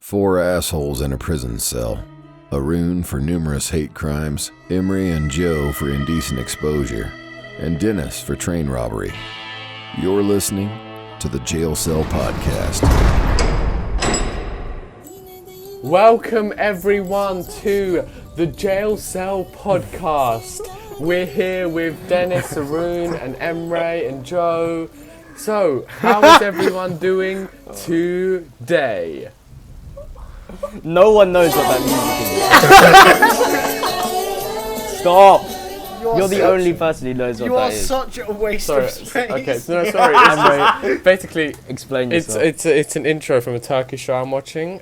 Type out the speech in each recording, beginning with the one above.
Four assholes in a prison cell. Arun for numerous hate crimes, Emery and Joe for indecent exposure, and Dennis for train robbery. You're listening to the Jail Cell Podcast. Welcome everyone to the Jail Cell Podcast. We're here with Dennis, Arun, and Emre and Joe. So, how is everyone doing today? No one knows what that music is. Stop! You're the only person who knows what that is. You are such a waste of space. Okay, no, sorry. Emre, basically, explain yourself. It's an intro from a Turkish show I'm watching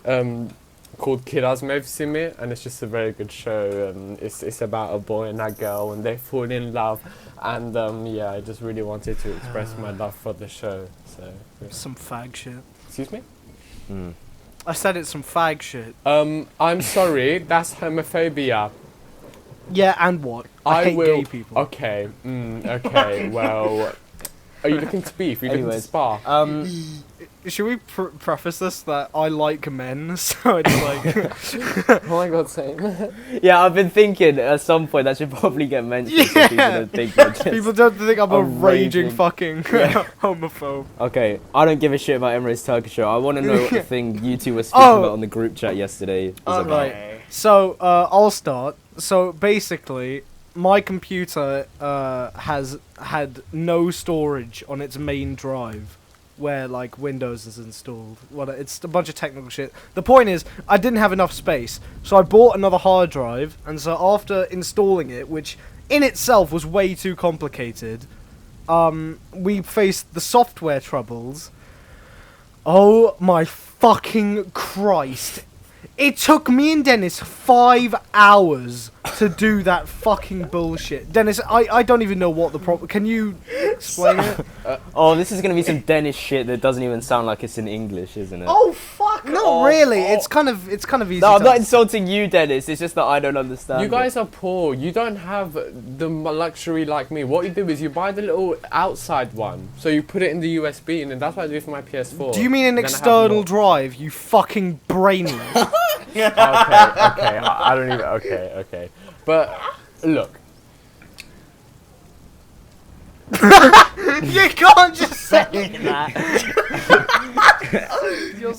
called Kiraz Mevsimi, and it's just a very good show. It's about a boy and a girl, and they fall in love. And yeah, I just really wanted to express my love for the show. So yeah. Some fag shit. Excuse me? I said it's some fag shit. I'm sorry, that's homophobia. Yeah, and what? I hate gay people. Okay, okay, well, are you looking to beef? Are you looking to spar? Should we preface this that I like men, so it's like... Oh my god, same. Yeah, I've been thinking at some point that should probably get mentioned so people don't think people don't think I'm a raging fucking homophobe. Okay, I don't give a shit about Emre's Turkish show. I want to know what the thing you two were speaking about on the group chat yesterday is about. Right. So, I'll start. So, basically, my computer has had no storage on its main drive where, like, Windows is installed. Well, it's a bunch of technical shit. The point is, I didn't have enough space, so I bought another hard drive, and so after installing it, which in itself was way too complicated, we faced the software troubles. Oh my fucking Christ. It took me and Dennis 5 hours to do that fucking bullshit. Dennis, I don't even know what the problem... Can you explain it? Oh, this is going to be some Danish shit that doesn't even sound like it's in English, isn't it? Oh, fuck! Not really. It's kind of easy. No, I'm not insulting you, Dennis. It's just that I don't understand. You guys are poor. You don't have the luxury like me. What you do is you buy the little outside one. So you put it in the USB, and then that's what I do for my PS4. Do you mean an external drive, you fucking brainiac? Okay, I don't even... Okay. But, look. You can't just say that.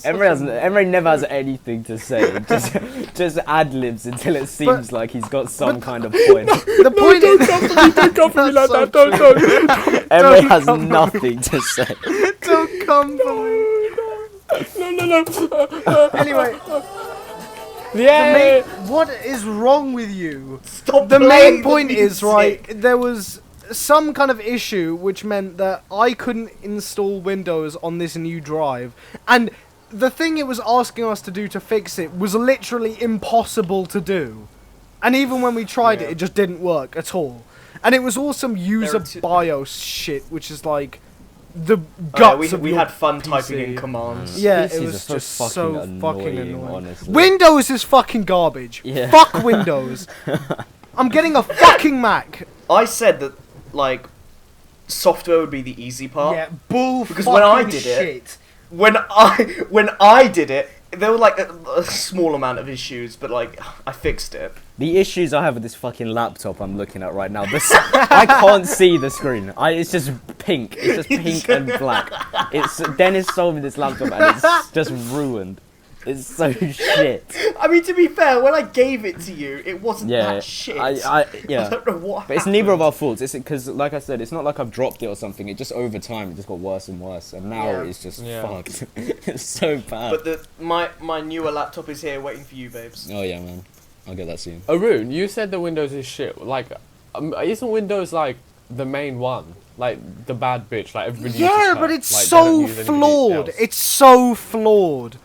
Emery never has anything to say. Just ad-libs until it seems like he's got some kind of point. The point is... Don't come for me like that. Don't. Emery has nothing to say. Don't come for me. No. Anyway... Yeah. What is wrong with you? Stop. The main point is, right, there was some kind of issue which meant that I couldn't install Windows on this new drive, and the thing it was asking us to do to fix it was literally impossible to do. And even when we tried it just didn't work at all. And it was all some user BIOS shit, which is like the guts of we your had fun PC. typing in commands. Yeah, PCs it was are just so so fucking fucking annoying, annoying. honestly. Windows is fucking garbage. Yeah. Fuck Windows. I'm getting a fucking Mac. I said that, like, software would be the easy part. Yeah, bull. Because when I did it, when I did it, there were like a small amount of issues, but like I fixed it. The issues I have with this fucking laptop I'm looking at right now, I can't see the screen. It's just pink. It's just pink and black. Dennis sold me this laptop and it's just ruined. It's so shit. I mean, to be fair, when I gave it to you, it wasn't that shit. I don't know what But it's neither of our faults. It's because, like I said, it's not like I've dropped it or something. It just, over time, it just got worse and worse. And now it's just fucked. It's so bad. But my newer laptop is here waiting for you, babes. Oh, yeah, man. I'll get that soon. Arun, you said the Windows is shit. Like, isn't Windows like the main one? Like the bad bitch? Like everybody uses her. But it's like, so flawed. It's so flawed.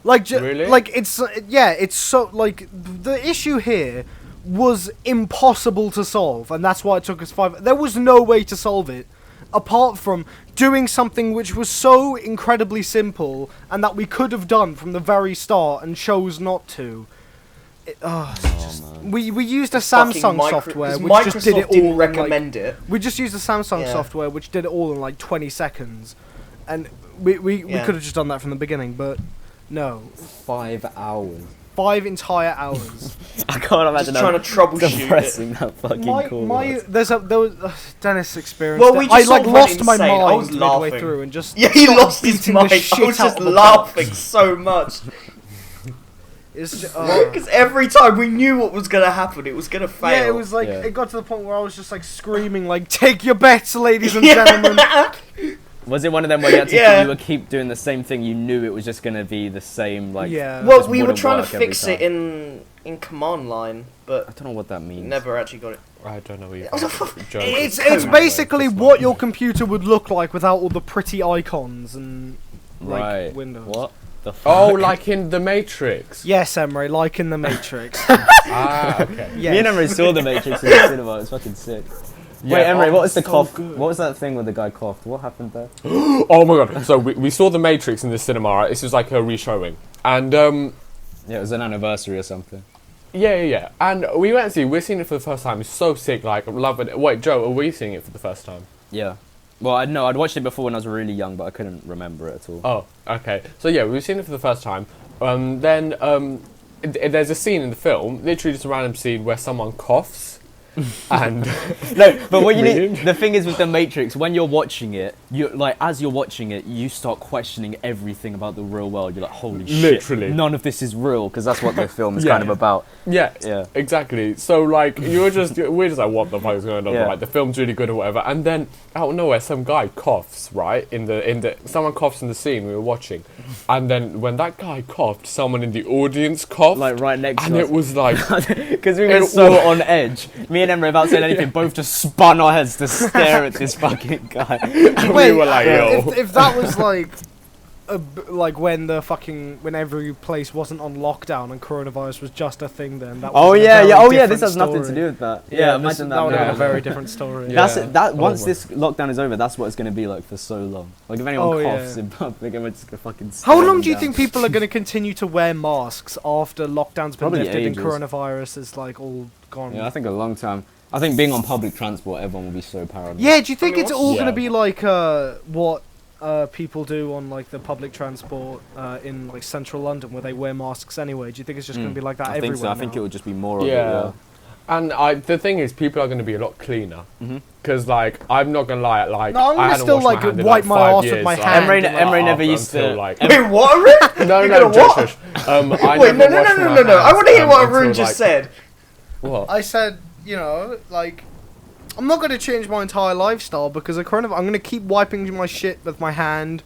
Like, really? Like it's so like the issue here was impossible to solve, and that's why it took us 5. There was no way to solve it apart from doing something which was so incredibly simple and that we could have done from the very start and chose not to. We used a Samsung software which Microsoft just did it all. Didn't recommend it. We just used a Samsung software which did it all in like 20 seconds, and we could have just done that from the beginning, but No, 5 hours. 5 entire hours. I can't imagine Just trying to troubleshoot depressing that fucking call was. There was Dennis experienced. Well, we it. I just like sort of went lost my insane. mind I was midway laughing. through and just Yeah, he lost his beating the mind. I shit was out just of the laughing box. so much. It's just, Because every time we knew what was going to happen, it was going to fail. yeah, it was like Yeah. it got to the point where I was just like screaming like, "Take your bets, ladies and gentlemen." Was it one of them where you had to Yeah. you would keep doing the same thing? You knew it was just gonna be the same, like. Yeah. Well, just we were wouldn't trying to work every fix it time. in command line, I but don't know what that means. never actually got it. I don't know either. I was like, Joe, It's Code. basically what your computer would look like without all the pretty icons and like Right. Windows. What the fuck? Oh, like in The Matrix. Yes, Emery, like in the Matrix. Ah, okay. Yes. Me and Emery saw the Matrix in the cinema. It was fucking sick. Yeah, Wait, Emery, oh, what was the so cough? good. What was that thing where the guy coughed? What happened there? Oh my god. So we saw The Matrix in the cinema, right? This was like a re-showing. And, Yeah, it was an anniversary or something. yeah. And we're seeing it for the first time. It's so sick, like, I'm loving it. Wait, Joe, are we seeing it for the first time? Yeah. Well, I know I'd watched it before when I was really young, but I couldn't remember it at all. Oh, okay. So yeah, we've seen it for the first time. There's a scene in the film, literally just a random scene where someone coughs. And No, but what you Really? need, the thing is with the Matrix, when you're watching it, you like as you're watching it, you start questioning everything about the real world. You're like, holy Literally. shit, none of this is real, because that's what the film is Yeah. kind of about. yeah, Yeah. exactly. So like we're just like, what the fuck is going on? Yeah. Right, the film's really good or whatever. And then out of nowhere, some guy coughs. Right someone coughs in the scene we were watching, and then when that guy coughed, someone in the audience coughed, Like right next and to it was like. because we were it so was- on edge. Me and Emre, without saying anything, both just spun our heads to stare at this fucking guy. And we were like, yo. if that was like, like when every place wasn't on lockdown and coronavirus was just a thing, then that. Oh was a yeah, very yeah. Oh yeah, different this has nothing to story. do with that. Yeah, Yeah, this- imagine that that. would have been a now. very different story. Yeah. That's that. Once Oh, this lockdown is over, that's what it's going to be like for so long. Like if anyone Oh, coughs yeah. in public, we're just going to fucking. How stare long them do you down. think people are going to continue to wear masks after lockdown's been Probably lifted and ages. coronavirus is like all gone? Yeah, I think a long time. I think being on public transport, everyone will be so paranoid. Yeah, do you think it's all Yeah. going to be like what people do on like the public transport in like central London where they wear masks anyway? Do you think it's just going to be like that I everywhere think so. I think now? it would just be more of Yeah. it. And the thing is, people are going to be a lot cleaner. Mhm. Because, like, I'm not going to lie, like, No, I'm I gonna hadn't still, washed like, my hand in, wipe like, my 5 arse with years, my so hand. I- Emery never up used to- until, like, Wait, what, Arun? no, You're no, gonna what? shush, shush. I Wait, never no. washed my I hands, want to hear what until, Arun just like- said. What? I said, you know, like, I'm not going to change my entire lifestyle because of coronavirus. I'm going to keep wiping my shit with my hand.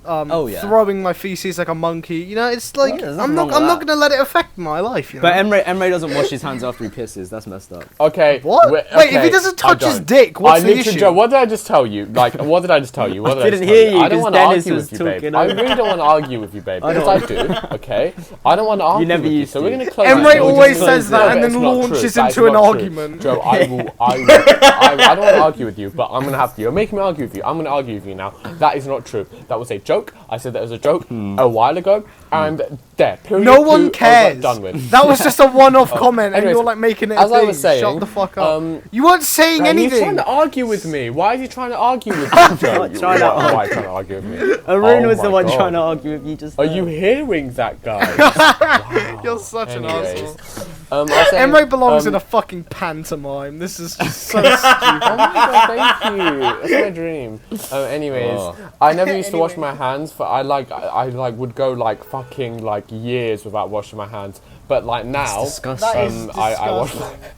Oh, yeah. Throwing my feces like a monkey. You know, it's like yeah, there's I'm nothing not. wrong with I'm not that. going to let it affect my life. You know? But Emre doesn't wash his hands after he pisses. That's messed up. Okay. What? Wait, if he doesn't touch his dick, what's the issue? Joe, what did I just tell you? Like, what did I just tell you? What did I didn't just tell hear you, I don't 'cause want to Dennis argue was with you, babe. talking I over. really don't want to argue with you, babe. I Because I don't- do, okay? I don't want to argue never with you, used so to. we're going to close Emre it. We'll always just says close that it. and It's then not true. launches That is into an not true. argument. Joe, I don't want to argue with you, but I'm going to have to. You're making me argue with you. I'm going to argue with you now. That is not true. That was a joke. I said that was a joke a while ago, and there. Period. No one Over, cares. Done with. That was just a one-off comment, and anyways, you're like making it. as a I thing. was saying, Shut the fuck up. um, You weren't saying He's anything. trying to argue with me. Why is he trying to argue with me, Joe? not trying to Why trying to argue with me? Arun Oh was the my one God. trying to argue with you just Are now. you hearing that, guy? You're such an Anyways, asshole. I was saying, Emre belongs in um, a fucking pantomime. This is just so Oh stupid. my god, thank you. That's my dream. Anyways, Oh. I never used to wash Anyway. my hands. For I would go like fucking like years without washing my hands. But like now, disgusting. That is I wash my disgusting.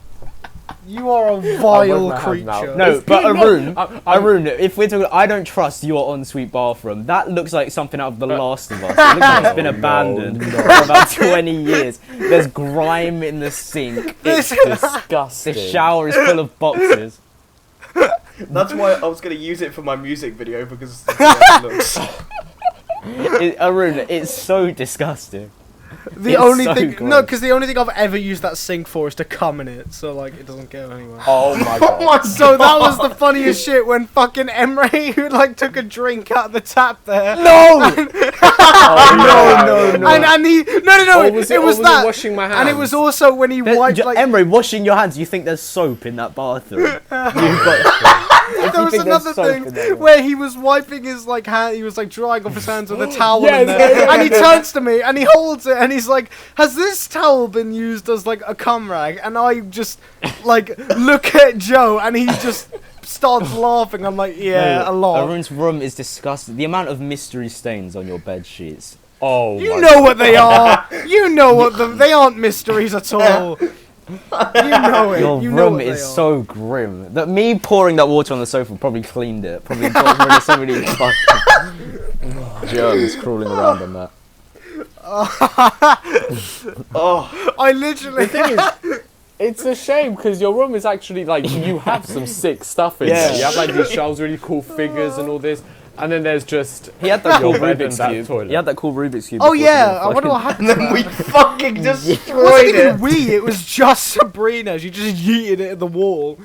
You are a vile my hands now. creature. No, It's but good, Arun, I'm- Arun, if we're talking, I don't trust your ensuite bathroom. That looks like something out of The Last of Us. It looks like it's been abandoned for about 20 years. There's grime in the sink. It's The disgusting. shower is full of boxes. That's why I was going to use it for my music video because of the way it looks. Arun, it's so disgusting. The It's only so thing, gross. no, because the only thing I've ever used that sink for is to cum in it, so like it doesn't go anywhere. Oh my god. So that was the funniest shit when fucking Emre who like took a drink out of the tap there. No! Oh, no. And he no Or it was was or that washing my hands? and it was also when he wiped like Emery, washing your hands, you think there's soap in that bathroom? You've got... There was think another there's soap in thing that room. where he was wiping his like hand. He was like drying off his hands with a towel Yes, in there, yeah. and he turns to me and he holds it and he's like, "Has this towel been used as like a cum rag?" And I just like look at Joe and he just starts laughing. I'm like, "Yeah, a lot." Arun's room is disgusting. The amount of mystery stains on your bed sheets. Oh, You my know what they are. You know what they aren't mysteries at all. You know it. Your You know room what is they are. so grim. That me pouring that water on the sofa probably cleaned it. Probably got rid of so many fucking germs crawling around on that. Oh, I literally. The thing is, it's a shame because your room is actually like you have some sick stuff in Yeah. there. You have like these shelves, really cool figures and all this, and then there's just He had that cool your bed Rubik's and that cube. toilet. He had that cool Rubik's cube. Oh before yeah, I someone wonder what fucking- happened. and then to we that. fucking It destroyed wasn't even it. we, it was just Sabrina. She just yeeted it at the wall.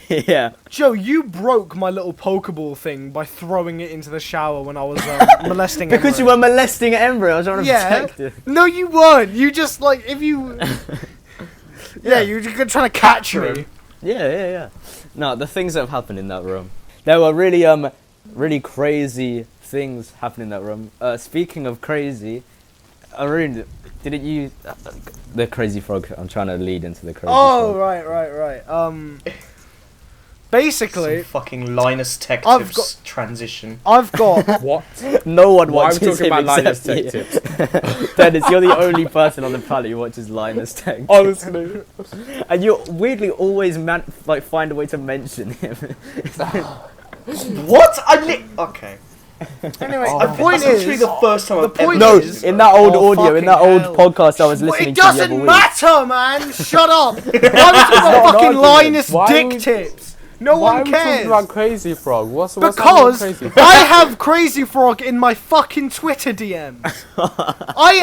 Yeah. Joe, you broke my little Pokeball thing by throwing it into the shower when I was molesting Because you Emery. were molesting Ember, I was trying to Yeah. protect it. No, you weren't. You just, like, if you... yeah, you were just trying to catch me. Yeah. No, the things that have happened in that room. There were really, really crazy things happening in that room. Speaking of crazy, Arun, didn't you... the crazy frog, I'm trying to lead into the crazy Oh, frog. right. Basically, Some fucking Linus Tech I've Tips transition. I've got... What? No one Why are we watches talking him about Linus except Tech you. Tips? Dennis, you're the only person on the planet who watches Linus Tech. Honestly. And you weirdly always find a way to mention him. What? Okay. Anyway, Oh. the point That's actually is... the first time the I've ever point No, is- in that old Oh, audio, in fucking that old hell. podcast I was Well, listening it to the other doesn't week. matter, man! Shut up! Why are we talking not about an fucking argument. Linus Why dick would- tips? No Why one are we talking cares! about Crazy Frog? What's happening with Because Crazy Frog? I have Crazy Frog in my fucking Twitter DMs. I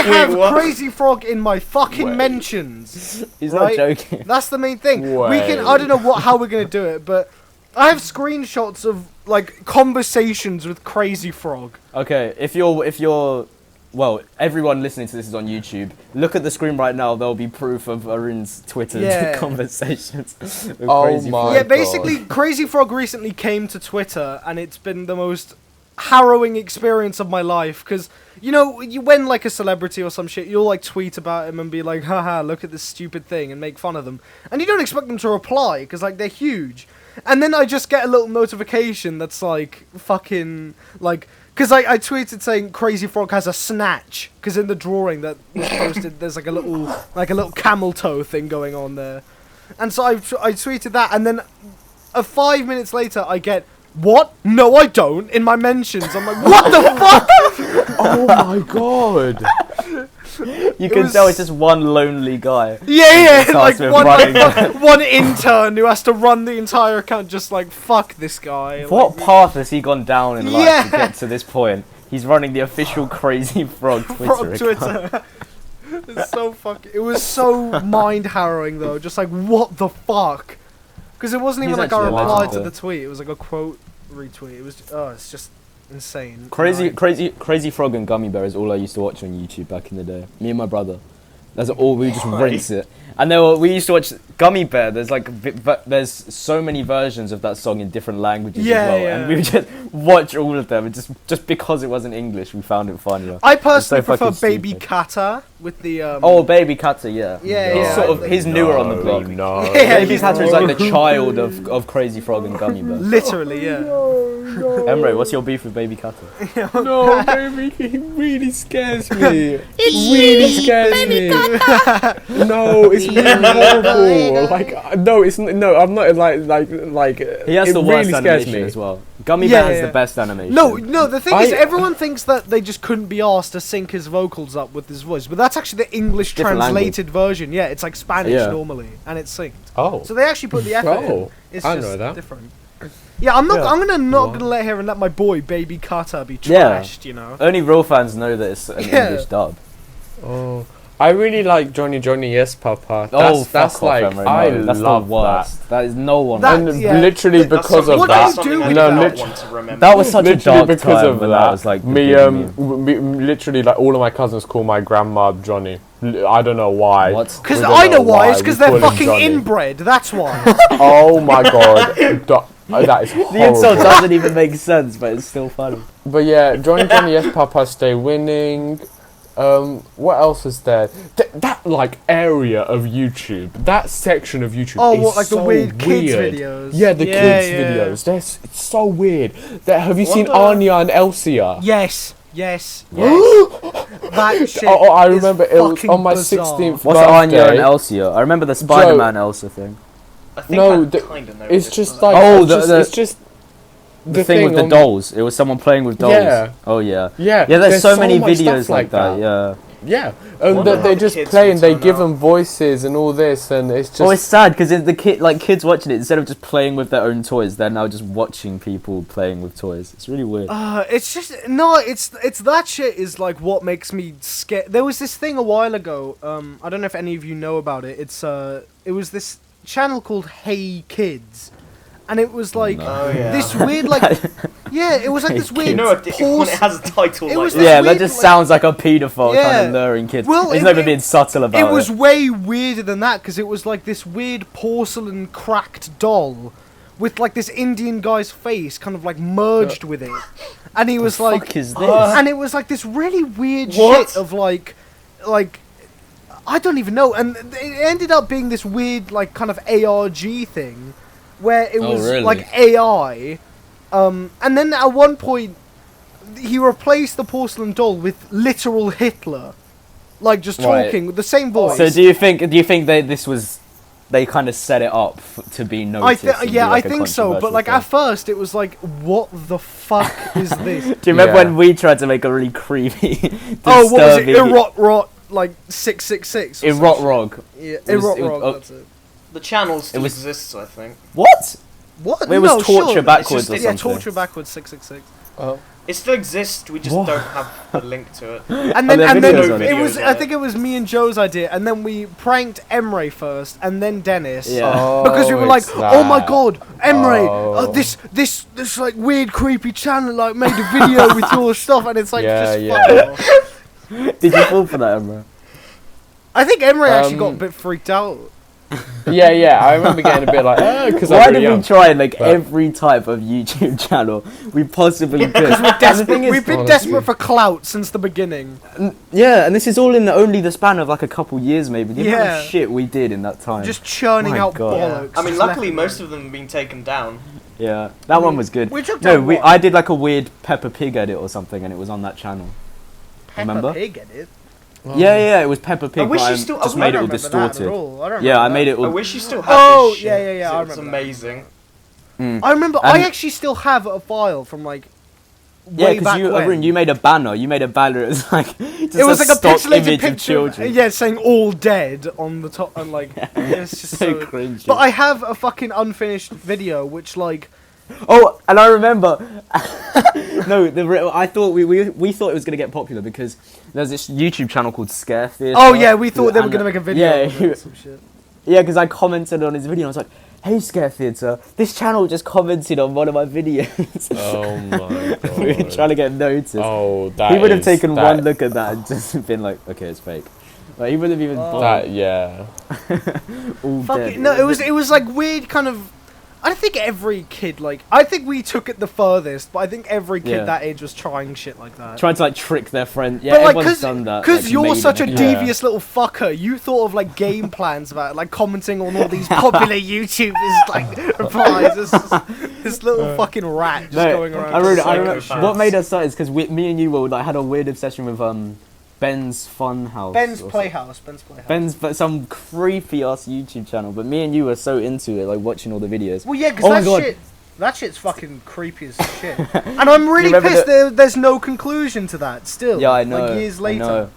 have Wait, what? Crazy Frog in my fucking Wait. mentions. He's right? not joking. That's the main thing. We can. Wait. I don't know how we're gonna do it, but I have screenshots of like conversations with Crazy Frog. Okay, if you're, well, everyone listening to this is on YouTube. Look at the screen right now. There'll be proof of Arun's Twitter Yeah. conversations with Oh Crazy my Frog. Yeah, God. basically, Crazy Frog recently came to Twitter, and it's been the most harrowing experience of my life. Because you know, when like a celebrity or some shit, you'll like tweet about him and be like, "Haha, look at this stupid thing," and make fun of them, and you don't expect them to reply because like they're huge. And then I just get a little notification that's like fucking like. Because I tweeted saying Crazy Frog has a snatch, because in the drawing that was posted, there's like a little camel toe thing going on there. And so I tweeted that, and then 5 minutes later I get, "What? No, I don't," in my mentions. I'm like, what the fuck? Oh my god. You can was- tell it's just one lonely guy. Yeah, like Tasked with one, running. one intern who has to run the entire account, just like, fuck this guy. What path has he gone down in life Yeah. to get to this point? He's running the official Crazy Frog Twitter From account. Twitter. It's so fucking. It was so mind harrowing though. Just like, what the fuck? Because it wasn't He's even like I actually a replied legend, to though. the tweet. It was like a quote retweet. It was. It's just insane. Crazy Frog and Gummy Bear is all I used to watch on YouTube back in the day. Me and my brother. That's all. We would just rinse it. And we used to watch Gummy Bear. There's like there's so many versions of that song in different languages Yeah, as well. yeah. And we would just watch all of them. And just because it wasn't English, we found it funnier. I personally so prefer fucking Baby stupid. Kata with the. Oh, Baby Cutter, yeah. Yeah, He's yeah. sort of he's newer on the block. No. Yeah, Baby he's Cutter is like the child of Crazy Frog and Gummy Bear. Literally, yeah. Emre, what's your beef with Baby Cutter? No, baby, he really scares me. It really scares me. No, it's really horrible. Like, no, it's no. I'm not like. He has it the worst really scares animation me. as well. Gummy Yeah, Bear has yeah. the best animation. No. The thing is, I- everyone thinks that they just couldn't be asked to sync his vocals up with his voice, but that's actually the English Different translated version. Yeah, it's like Spanish Yeah. normally, and it's synced. Oh. So they actually put the effort in. Oh, It's I just know that. different. Yeah, I'm not. Yeah. I'm not What? gonna let here and let my boy Baby Kata be Yeah. trashed. You know. Only real fans know that it's an Yeah. English dub. Oh, I really like Johnny Yes Papa. Oh, That's fuck like off, Emery. I No, that's love the worst. That is no one. That- And yeah. literally That's because of something- What that, do you do something I with no, do that? not want to remember. That was such a literally dark because time of when that, was like the me big meme. literally like all of my cousins call my grandma Johnny. I don't know why. What? Because We don't I know why. It's we because they're call him fucking Johnny. inbred. That's why. Oh my god, that is horrible. The insult doesn't even make sense, but it's still funny. But yeah, Johnny Yes Papa stay winning. What else is there? That like area of YouTube, that section of YouTube. Oh, is what, like the so weird kids weird. videos? Yeah, the Yeah, kids yeah. videos. It's so weird. Have you seen What the- Anya and Elsia? Yes. That shit. Oh, I is remember it was fucking on my bizarre. 16th What's birthday. Anya and Elsa? I remember the Spider-Man Elsa thing. I think No, I the- kind of know. It's this, just but- like Oh, it's just The thing with the on- dolls. It was someone playing with dolls. Yeah. Oh yeah. Yeah, Yeah, there's so many much videos stuff like that. Yeah. Yeah, Wonder and how they the just kids play will and they turn give out. them voices and all this, and it's just Oh, it's sad because the kid, like kids watching it, instead of just playing with their own toys, they're now just watching people playing with toys. It's really weird. It's just no. It's that shit is like what makes me scared. There was this thing a while ago. I don't know if any of you know about it. It was this channel called Hey Kids, and it was like Oh yeah. this weird like yeah. It was like this weird. you know, when it has a title It like was that. this Yeah, that weird, just like- sounds like a paedophile Yeah. trying to lure in kids. Well, He's it- not even it- being subtle about it. It was way weirder than that because it was like this weird porcelain cracked doll with like this Indian guy's face kind of like merged with it, and he was like, fuck is this? and it was like this really weird What? shit of like I don't even know, and it ended up being this weird like kind of ARG thing where it Oh, was really? like AI, and then at one point he replaced the porcelain doll with literal Hitler, like just Right. talking with the same voice. So do you think they kind of set it up to be noticed? and be, I like, a think so. But controversial like thing? at first, it was like, what the fuck is this? Do you remember Yeah. when we tried to make a really creepy, Oh, what was it? disturbing- Rot like 666. or some Erot shit. Rog. Yeah, It was- Erot it was- Rog. oh. That's it. The channel still was- exists, I think. What? What? It was No, torture sure. backwards It's or just- something. Yeah, torture backwards 666. It still exists. We just What? don't have a link to it. And Are then, there and then videos on it? it was. Videos I on think it was me and Joe's idea, and then we pranked Emre first, and then Dennis. Yeah. Because we were like, it's oh my that. god, Emre, Oh. this like weird creepy channel like made a video with your stuff, and it's like Yeah, just yeah. fuck off. Did you fall for that, Emma? I think Emre actually got a Um, bit freaked out. Yeah, I remember getting a bit like, because Why I'm did really we young. try like But- every type of YouTube channel we possibly could? We've been honestly- desperate for clout since the beginning. Yeah, and this is all in only the span of like a couple years, maybe. The amount Yeah. of shit we did in that time. Just churning My out God. bollocks. I mean, just luckily left most and of them have been taken down. Yeah, that one was good. We took No, down we what? I did like a weird Peppa Pig edit or something, and it was on that channel. Peppa remember? Pig at it. Yeah, it was Peppa Pig, wish but you I still- just I made it don't all remember that at distorted. all. I don't Yeah, I remember made that. it all. I wish you still had Oh, this shit. yeah, I It's remember that. amazing. I remember. And- I actually still have a file from like. Yeah, way because back you, when. Arun, you made a banner. You made a banner. It was like just It was like a stock pixelated image picture. of children. Yeah, saying "all dead" on the top, and like it's just So so. cringy. But I have a fucking unfinished video, which like. Oh, and I remember. No, I thought we thought it was gonna get popular because there's this YouTube channel called Scare Theatre. Oh yeah, we thought they were and, gonna make a video. Yeah, of it or some shit. yeah, because I commented on his video. And I was like, "Hey, Scare Theatre, this channel just commented on one of my videos." Oh my god. We were trying to get noticed. Oh, that He would have is- taken that- one look at that and just been like, "Okay, it's fake." Like he would have even bothered. That, yeah. All Fuck dead. it. No, it was like weird kind of. I think every kid like I think we took it the furthest, but I think every kid Yeah. that age was trying shit like that. Trying to like trick their friend. Yeah, But like, everyone's done that. because like, you're made such a an Yeah. devious little fucker, you thought of like game plans about it, like commenting on all these popular YouTubers like replies. This little fucking rat just going around. I remember, Psychopaths. what made us start is because me and you were like had a weird obsession with Ben's Fun House. Ben's or Playhouse. Ben's Playhouse. Ben's some creepy ass YouTube channel, but me and you were so into it, like watching all the videos. Well, yeah, because Oh my God. that shit's fucking creepy as shit. And I'm really remember pissed there's no conclusion to that still. Yeah, I know. Like years I later. know.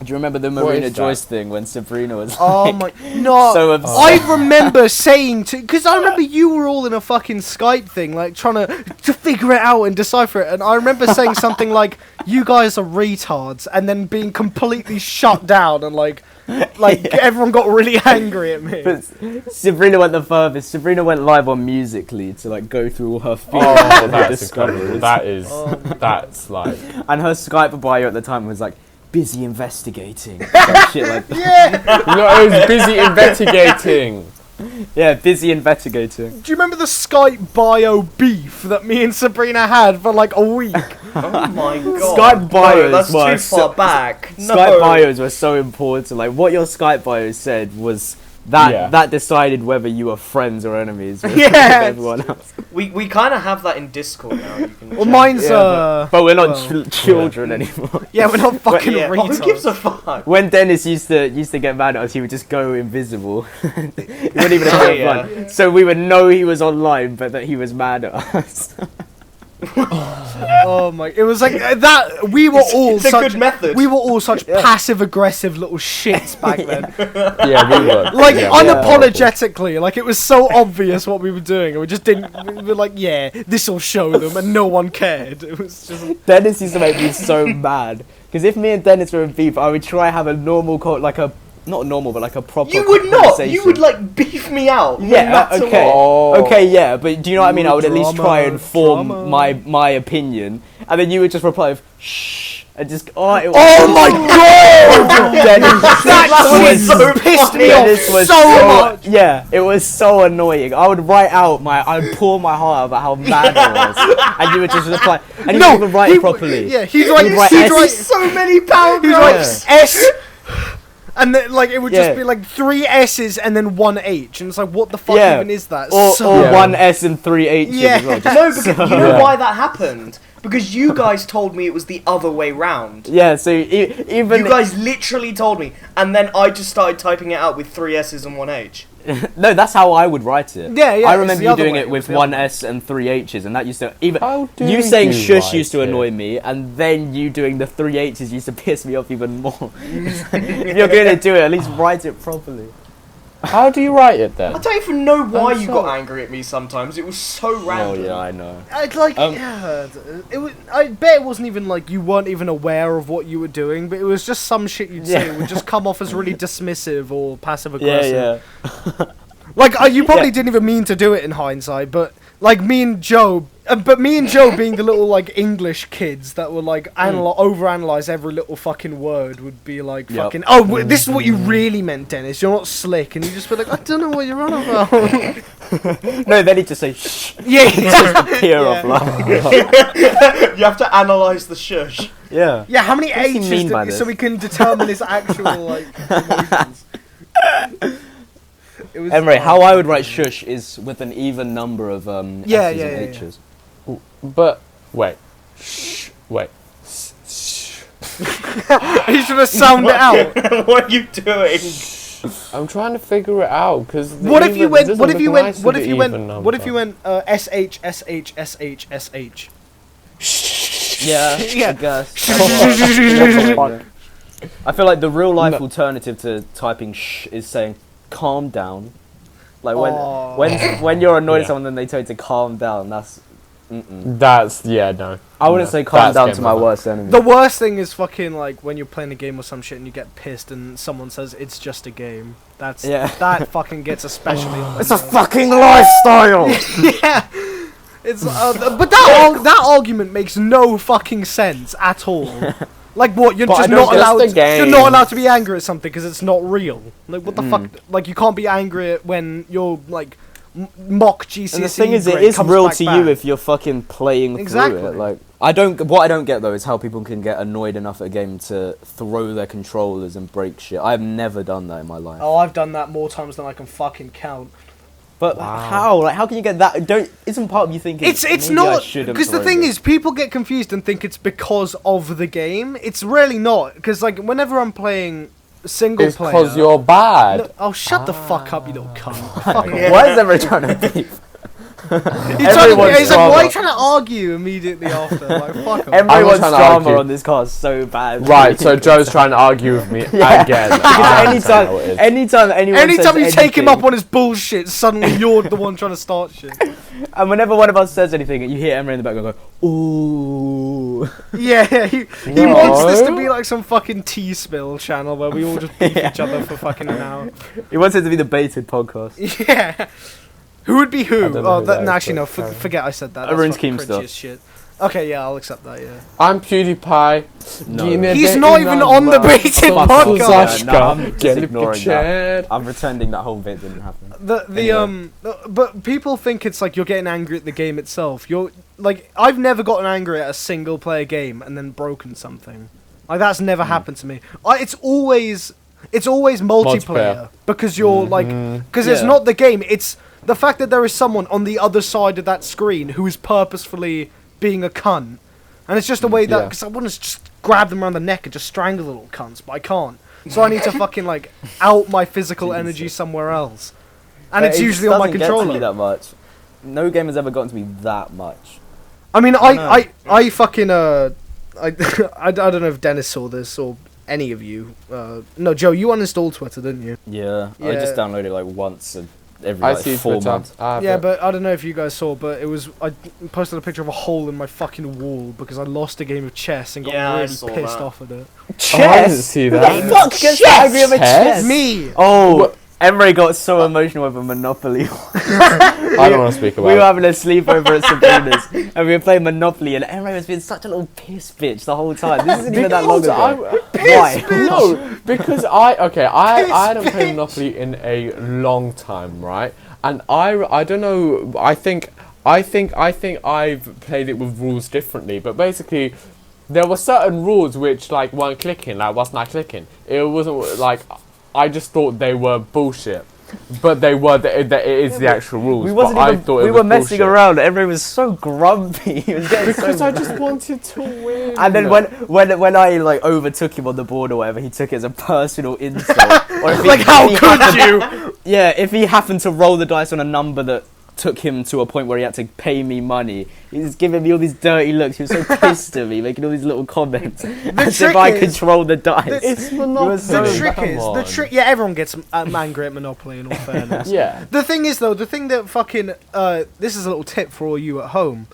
Do you remember the What Marina is that? Joyce thing when Sabrina was Oh my no! so upset? I remember saying because I remember you were all in a fucking Skype thing, like trying to figure it out and decipher it, and I remember saying something like, "You guys are retards," and then being completely shut down and like everyone got really angry at me. But Sabrina went the furthest. Sabrina went live on Musical.ly to like go through all her feelings Oh, and that's discoveries. incredible. That is, that's like, And her Skype bio at the time was like, busy investigating. Like, shit like that. Yeah. no, I was busy investigating. Yeah, busy investigating. Do you remember the Skype bio beef that me and Sabrina had for like a week? Oh my god. Skype bios no, that's were too far back. No. Skype bios were so important. Like, what your Skype bio said was that decided whether you were friends or enemies with everyone else. We kind of have that in Discord now. You can Well, check. mine's But we're not children anymore. yeah, we're not fucking Yeah. retards. Who gives a fuck? When Dennis used to get mad at us, he would just go invisible. He wouldn't even have Yeah. fun. So we would know he was online, but that he was mad at us. Oh my! It was like that. We were all It's a such good method. we were all such passive aggressive little shits back then. Yeah, we were. Like yeah, unapologetically, like it was so obvious what we were doing, and we just didn't. We were like, yeah, this will show them, and no one cared. It was just Dennis used to make me so mad. Because if me and Dennis were in beef, I would try have a normal not normal, but like a proper You would not. conversation. You would like beef me out. no Yeah, matter okay. what. Oh. Okay, yeah, but do you know what I mean? I would at least try and form drama. my opinion, and then you would just reply with shh, and just it was oh my god! Dennis, That was shit so pissed me Dennis off was so much. Yeah, it was so annoying. I would write out I would pour my heart out about how mad I was, and you would just reply, and you wouldn't even write it properly. Yeah, he'd write. He'd write He'd S. write. So many He'd write paragraphs. S. And then, like, it would Yeah. just be like 3 S's and then 1 H, and it's like, what the fuck Yeah. even is that? Or Yeah. 1 S and 3 H's Yeah. as well. No, because you know Yeah. why that happened? Because you guys told me it was the other way round. Yeah, so even You guys literally told me, and then I just started typing it out with 3 S's and 1 H. no, that's how I would write it. Yeah, yeah, I it's remember the you other doing way, it with the 1 other way. S and 3 H's, and that used to even How do you saying you shush write used to it? annoy me, and then you doing the 3 H's used to piss me off even more. If you're gonna do it, at least write it properly. How do you write it I then? don't even know why I'm you sorry. got angry at me sometimes. It was so Oh random. yeah, I know. I'd like, Um, yeah, it was, I bet it wasn't even like you weren't even aware of what you were doing, but it was just some shit you'd say Yeah. would just come off as really dismissive or passive Yeah, aggressive. yeah. Like, you probably Yeah. didn't even mean to do it in hindsight, but like me and Joe, being the little like English kids that were like overanalyze every little fucking word would be like Yep. fucking. Oh, this is what you really meant, Dennis. You're not slick, and you just be like, I don't know what you're on about. No, then he'd just say shh, yeah, tear Yeah. off laugh. You have to analyse the shush. Yeah. yeah. How many What does he H's mean by so this? we can determine his actual like emotions? It was, Emre, how I would write shush is with an even number of Yeah, S's yeah, and yeah, H's. But wait, shh, wait. Shh. He's trying to sound it out. What are you doing? I'm trying to figure it out because What if you went? What if you went? What if you went? What if you went? S H S H S H S H. Yeah, Yeah. I guess. I feel like the real life alternative to typing shh is saying calm down. Like Oh. when you're annoyed at Yeah. someone, then they tell you to calm down. That's That's no. I wouldn't No, say calm that's down game to my over. worst enemy. The worst thing is fucking like when you're playing a game or some shit and you get pissed and someone says it's just a game. That's Yeah. that fucking gets especially. on It's the a nerves. fucking lifestyle. Yeah. It's but that argument makes no fucking sense at all. Like what? You're But I just don't not guess allowed. the game. You're not allowed to be angry at something because it's not real. Like what the fuck? Like you can't be angry at when you're like mock GCSE. And the thing is, it grade is comes real back to bad. you if you're fucking playing Exactly. through it. Like what I don't get though is how people can get annoyed enough at a game to throw their controllers and break shit. I've never done that in my life. Oh, I've done that more times than I can fucking count. But how? Like, how can you get that? Isn't part of you thinking It's maybe I not shouldn't because the throw thing this? is people get confused and think it's because of the game. It's really not because like whenever I'm playing single It's player. because you're bad. No, oh, shut the fuck up, you little cunt. Fuck off. Why is everyone trying to beef? Everyone's He's like, why are drama. you trying to argue immediately after? Like, fuck him. Everyone's trying to drama argue. on this car is so bad. Right, so Joe's trying to argue with me Yeah. again. Because I understand how it is. anytime anyone Anytime says you take him anything- up on his bullshit, suddenly you're the one trying to start shit. and whenever one of us says anything, you hear Emery in the background go, ooh. Yeah, he No. wants this to be like some fucking tea spill channel where we all just beef each other for fucking an hour. He wants it to be the baited podcast. Yeah. Who would be who? don't know Oh, who that, that no, is, actually, no. but carry on. Forget I said that. Everyone's That's fucking Keemstar. cringy as shit. Okay, yeah, I'll accept that. Yeah. I'm PewDiePie. No. Give me a He's bit not in even my on the mouth. baited Fuck podcast. off. Yeah, no, I'm just Get ignoring that. I'm pretending that whole bit didn't happen. But people think it's like you're getting angry at the game itself. You're like, I've never gotten angry at a single player game and then broken something. Like that's never happened to me. It's always multiplayer because you're like, because it's Yeah. not the game. It's the fact that there is someone on the other side of that screen who is purposefully being a cunt, and it's just a way that Yeah. because I want to just grab them around the neck and just strangle the little cunts, but I can't. So I need to fucking like out my physical energy somewhere else, and But it's it usually just on my doesn't get to me controller. that much. No game has ever gotten to me that much. I mean, I I fucking I don't know if Dennis saw this or any of you. No, Joe, you uninstalled Twitter, didn't you? Yeah, I Yeah. just download it like once every I like see 4 Twitter. months. Yeah, but I don't know if you guys saw, but it was I posted a picture of a hole in my fucking wall because I lost a game of chess and got Yeah, I really saw pissed that. off at it. I didn't Chess. see Who the that. fuck gets that angry over Chess? chess? Me. Oh, Emery got so emotional over Monopoly. I don't want to speak about We were it. having a sleepover at Sabrina's and we were playing Monopoly and Emery was being such a little piss bitch the whole time. This isn't even that long ago. Why? No, because I hadn't played Monopoly in a long time, right? And I don't know. I think I've played it with rules differently, but basically, there were certain rules which like weren't clicking. Like, wasn't I clicking? It wasn't like I just thought they were bullshit, but they were. It is the actual rules. We but wasn't I even. thought it We was were messing bullshit. around. Everyone was so grumpy. He was getting Because so I just wanted to win. And then when I like overtook him on the board or whatever, he took it as a personal insult. Or if Like, how if could happened- Yeah, if he happened to roll the dice on a number that took him to a point where he had to pay me money, he was giving me all these dirty looks. He was so pissed at me, making all these little comments as if trick I is- control the dice. It's Monopoly. so The trick come is on. yeah, everyone gets angry at Monopoly in all fairness. Yeah. The thing is, though, the thing that fucking this is a little tip for all you at home.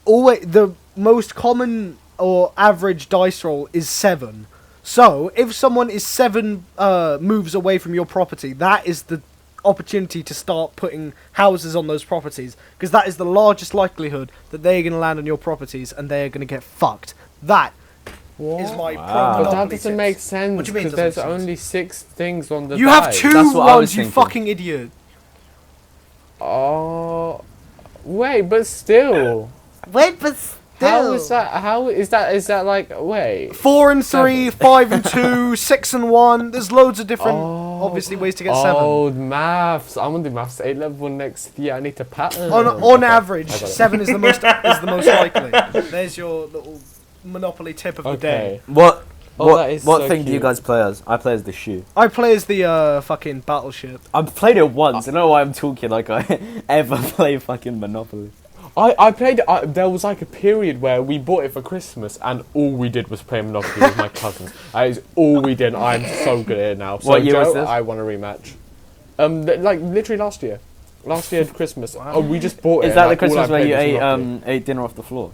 Always the most common or average dice roll is 7. So if someone is 7 moves away from your property, that is the opportunity to start putting houses on those properties, because that is the largest likelihood that they're going to land on your properties and they are going to get fucked. That is my Wow. pro But that Monopoly doesn't tips. make sense What do you mean it because doesn't there's make sense? only 6 things on the You have dice. 2 That's what I was ones, you thinking. fucking idiot. Oh, wait, but still. Wait, but How is that? How is that? Is that like? Wait. 4 and 3, 5 and 2, 6 and 1. There's loads of different, Oh. obviously, ways to get 7. Old maths. I'm gonna do maths 8 level next year. I need to pattern. On Okay, average, I got it. 7 is the most likely. There's your little Monopoly tip of the day. Okay. What? Oh, that is what so thing do you cute. guys play as? I play as the shoe. I play as the fucking battleship. I've played it once. I don't know why I'm talking like I ever play fucking Monopoly. I played it. There was like a period where we bought it for Christmas, and all we did was play Monopoly with my cousins. That is all we did. I'm so good at it now. So What year was Joe, this? I want a rematch. Like literally last year. Last year at Christmas. Oh, we just bought it. Is that like, the all I Christmas where played you was ate Monopoly. ate dinner off the floor?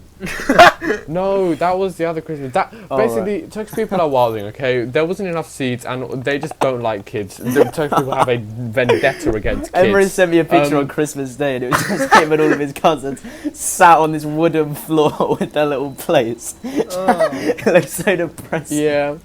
No, that was the other Christmas. That Oh, basically Turkish people are wilding. Okay, there wasn't enough seats, and they just don't like kids. The Turkish people have a vendetta against Everyone kids. sent me a picture Um, on Christmas Day, and it was just him and all of his cousins sat on this wooden floor with their little plates. It looked so depressing. Yeah.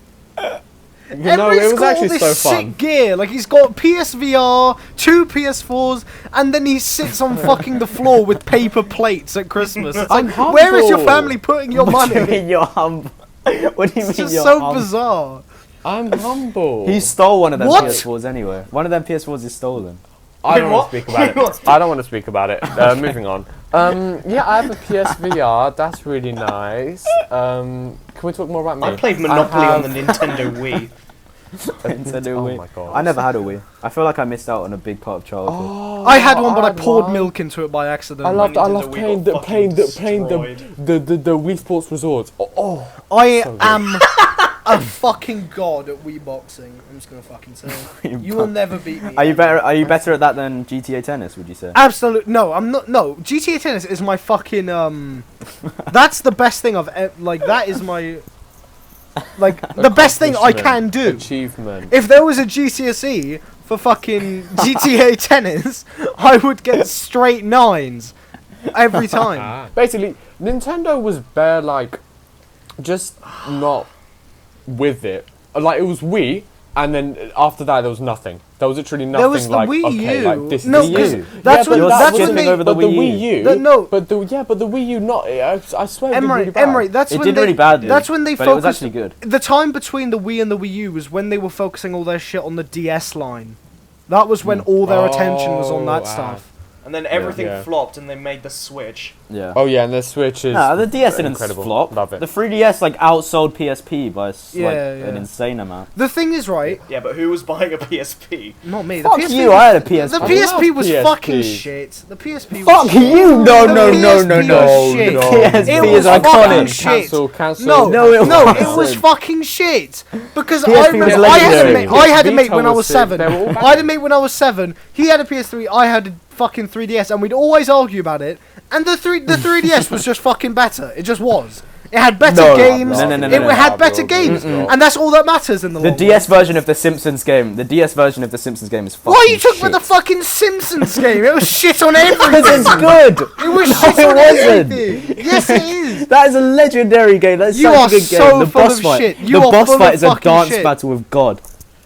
You know, Emery's it was got actually all so this fun. sick gear. Like, he's got PSVR, 2 PS4s, and then he sits on fucking the floor with paper plates at Christmas. It's I'm like, where is your humble. family putting your What do you money? mean you're humble? What do you It's mean just you're so humble? bizarre. I'm humble. He stole one of them What? PS4s anyway. One of them PS4s is stolen. I don't want What? to speak about it. I don't want to speak about it. Moving on. Yeah, I have a PSVR. That's really nice. Can we talk more about me? I played Monopoly on the have- Nintendo Wii. Nintendo Oh Wii. my god. I never had a Wii. I feel like I missed out on a big part of childhood. Oh, I had one, but I poured one. milk into it by accident. I loved Nintendo Wii playing got fucking the Wii Sports Resorts. Oh, I so good. am a fucking god at Wii boxing. I'm just gonna fucking say it. You will never beat me. Are you better? Are you better at that than GTA Tennis? Would you say? Absolutely no. I'm not. No, GTA Tennis is my fucking That's the best thing like. That is my like the best thing I can do. Achievement. If there was a GCSE for fucking GTA Tennis, I would get straight 9s every time. Basically, Nintendo was bare like, just not with it. Like it was Wii, and then after that there was nothing. There was literally nothing. There was the like Wii okay, U. like this No, is because you. that's but when- that that's was when the- they- over the but the Wii Wii U. U. No. But the Wii U not. I swear it did really bad. Emery, that's It when did they, really badly. That's when they but it was focused. actually good. The time between the Wii and the Wii U was when they were focusing all their shit on the DS line. That was when all their attention was on that Oh, wow. stuff. And then everything Yeah. flopped, and they made the Switch. Yeah. Oh yeah, and the Switch is. No, the DS didn't incredible. flop. Love it. The 3DS like outsold PSP by Yeah, an yeah. insane amount. The thing is, right? Yeah, but who was buying a PSP? Not me. Fuck the PSP you! was- I had a PSP. The I PSP love was PSPs. fucking shit. The PSP was Fuck shit. you! No, The no, no, PSP no, was no. shit. no. PSP It is was fucking iconic. shit. Cancel. No, No, it no, it wasn't. was fucking shit. Because PSP I was remember I had a legendary. mate. I had a mate Vita when I was was sick. 7. They were all I had a mate when I was 7. He had a PS3. I had a fucking 3DS, and we'd always argue about it. And the 3DS was just fucking better. It just was. It had better No, games. no, no, no, It no, had no, better bro, games, Mm-mm. and that's all that matters in the The long DS version of the Simpsons game. The DS version of the Simpsons game is fucking run. Why you took shit. with the fucking Simpsons game? It was shit on Because everything. it's good. It was No, shit it on wasn't. everything. Yes, it is. That is a legendary game. That's You such are a good so game. The full boss of fight. shit. The You are boss full fight of is a fucking dance shit. battle with God.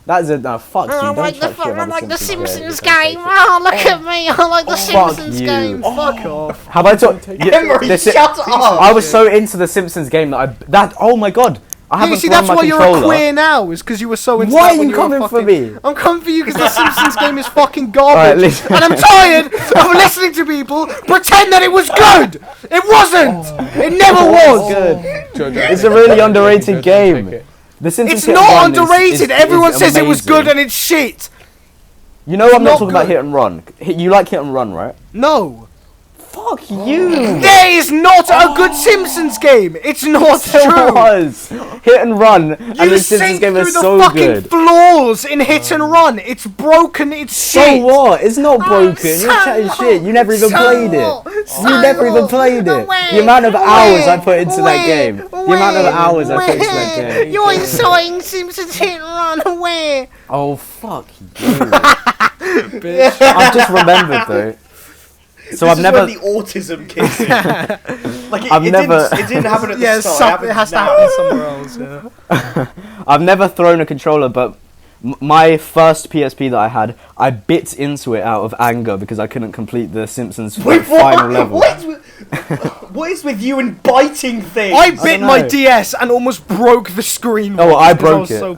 That is a fuck you. I Don't like the touch shit about like the Simpsons Simpsons game. game. Oh, look at me! I like the fuck Simpsons you. game. Fuck off. Have I told? Emery, shut up! I was so into the Simpsons game that oh my god, I You haven't see, thrown that's my why you're controller. a queer now, is because you were so into Why that are when you were coming for fucking- me? I'm coming for you because the Simpsons game is fucking Alright, garbage. listen. And I'm tired of listening to people pretend that it was good. It wasn't. It never was. Good. It's a really underrated game. The Simpsons It's Hit and not Run is- underrated. is Everyone says it was amazing. good and it's shit. You know I'm not not talking about good. Hit and Run. You like Hit and Run, right? No. Fuck you. There is not a good Simpsons game. It's not It true. was Hit and Run, and You the Simpsons sink game through is the so fucking good. flaws in Hit and Run. It's broken. It's So shit. what? It's not broken. so You're chatting what? shit. You never even So played what? it. So You never even what? played it. Where? The amount of hours I put into that Where? game. The amount of hours I put into that Where? game. You're inciting Simpsons Hit and Run. Where? Oh fuck you. Bitch. I've just remembered though. So This I've is never. when the autism kicks in. Like I've never- It didn't happen at the Yeah, start. it has to now. happen somewhere else. Yeah. I've never thrown a controller, but my first PSP that I had, I bit into it out of anger because I couldn't complete the Simpsons Wait, final level. What is with you and biting things? I bit don't my know. DS and almost broke the screen. Oh, once I because broke was it. So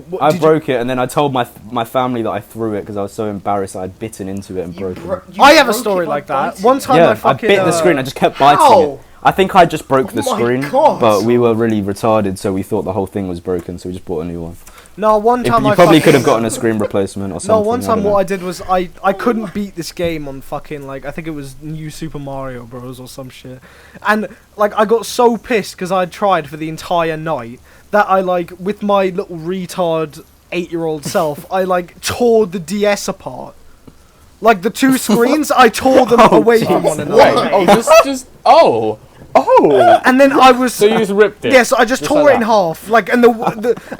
what, I did you- broke it, and then I told my family that I threw it because I was so embarrassed I'd bitten into it and broken it. I have a story like that. One time Yeah, I fucking bit the screen. I just kept biting How? it. I think I just broke the Oh my screen, God. but we were really retarded, so we thought the whole thing was broken, so we just bought a new one. No, one If, time you I probably fucking- could have gotten a screen replacement or something. No, one time don't know. what I did was I couldn't beat this game on fucking like I think it was New Super Mario Bros or some shit, and like I got so pissed because I'd tried for the entire night that I like with my little retard 8-year-old self I like tore the DS apart. Like the two screens, I tore them away from one another. Wait, oh, And then I was so you just ripped it. yeah, so I just tore like it in that. half, like, and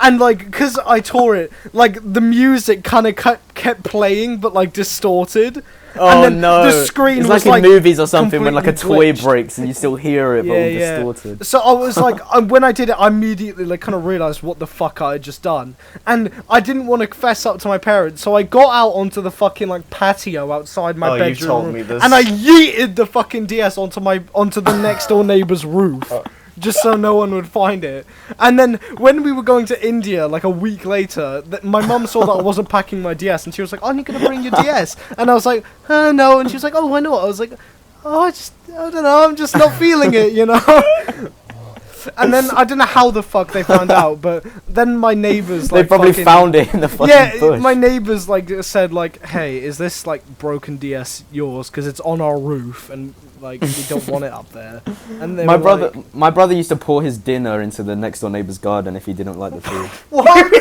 and like, because I tore it, like, the music kind of kept playing, but like distorted. Oh and then no! the screen it's was like in movies or something when like a completely toy glitched. breaks and you still hear it, but all distorted. So I was like, when I did it, I immediately like kind of realized what the fuck I had just done, and I didn't want to fess up to my parents, so I got out onto the fucking like patio outside my Oh, bedroom, you told me this. and I yeeted the fucking DS onto the next door neighbor's roof. Just so no one would find it. And then when we were going to India, like a week later, my mum saw that I wasn't packing my DS, and she was like, "Aren't you gonna bring your DS?" And I was like, "No." And she was like, "Oh, why not?" I was like, "Oh, I don't know. I'm just not feeling it, you know." And then I don't know how the fuck they found out, but then my neighbors They like probably fucking- found it in the fucking Yeah, bush. my neighbors like said like, "Hey, is this like broken DS yours? Because it's on our roof and like we don't want it up there." And they My were brother, like, my brother used to pour his dinner into the next door neighbour's garden if he didn't like the food. "What?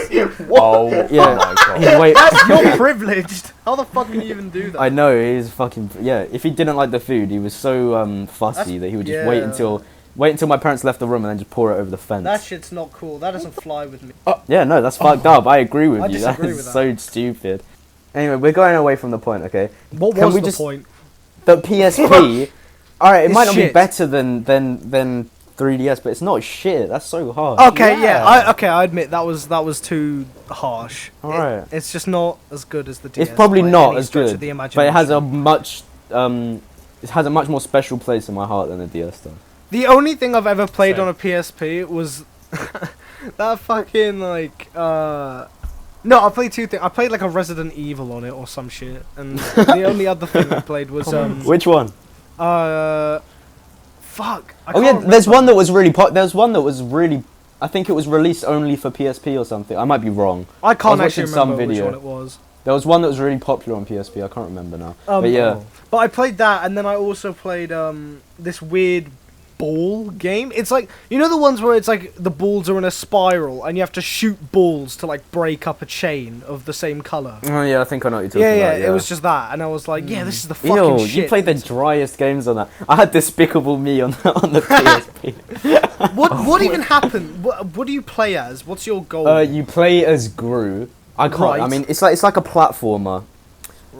Oh Yeah. my god. He'd wait. You're privileged. How the fuck can you even do that?" I know he's fucking If he didn't like the food, he was so fussy that he would just wait until my parents left the room and then just pour it over the fence. That shit's not cool. That doesn't fly with me. Yeah, no, that's fucked up. I agree with I you. That disagree is with that. so stupid. Anyway, we're going away from the point, okay? What Can was we the just- point? The PSP. All right, it It's might not be shit. better than 3DS, but it's not shit. That's so hard. Okay, Yeah. I admit that was too harsh. Alright. It's just not as good as the DS. It's probably by not any as stretch good, of the but it has a imagination. much more special place in my heart than the DS does. The only thing I've ever played Same. on a PSP was that fucking like no, I played two things. I played like a Resident Evil on it or some shit, and the only other thing I played was Which one? fuck. I Oh yeah, can't there's remember. one that was really there's one that was really. I think it was released only for PSP or something. I might be wrong. I can't I was actually watching some remember which video. one it was. There was one that was really popular on PSP. I can't remember now. But yeah, But I played that, and then I also played this weird ball game. It's like, you know the ones where it's like the balls are in a spiral, and you have to shoot balls to like break up a chain of the same color. oh yeah, I think I know what you're talking Yeah, about. it was just that, and I was like, yeah, this is the fucking Ew, shit. you played the driest games on that. I had Despicable Me on the PSP. What even happened? What do you play as? What's your goal? You play as Gru. I can't. I Right. mean, it's like a platformer.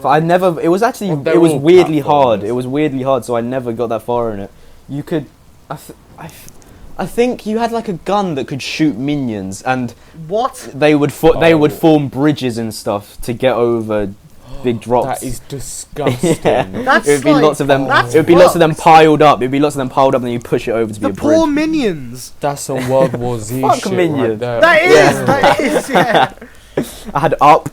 But I never. It was actually. Well, they're it was all weirdly hard. platformers. It was weirdly hard, so I never got that far in it. You could. I think you had like a gun that could shoot minions, and What? they would form bridges and stuff to get over big drops. That is disgusting. Yeah. That's It would be like- lots of them. that's It would be lots of them fucked. piled up. It would be lots of them piled up, and then you push it over to be The a bridge. poor minions. That's some World War Z Fuck shit Minions. right there. That is, yeah. I had up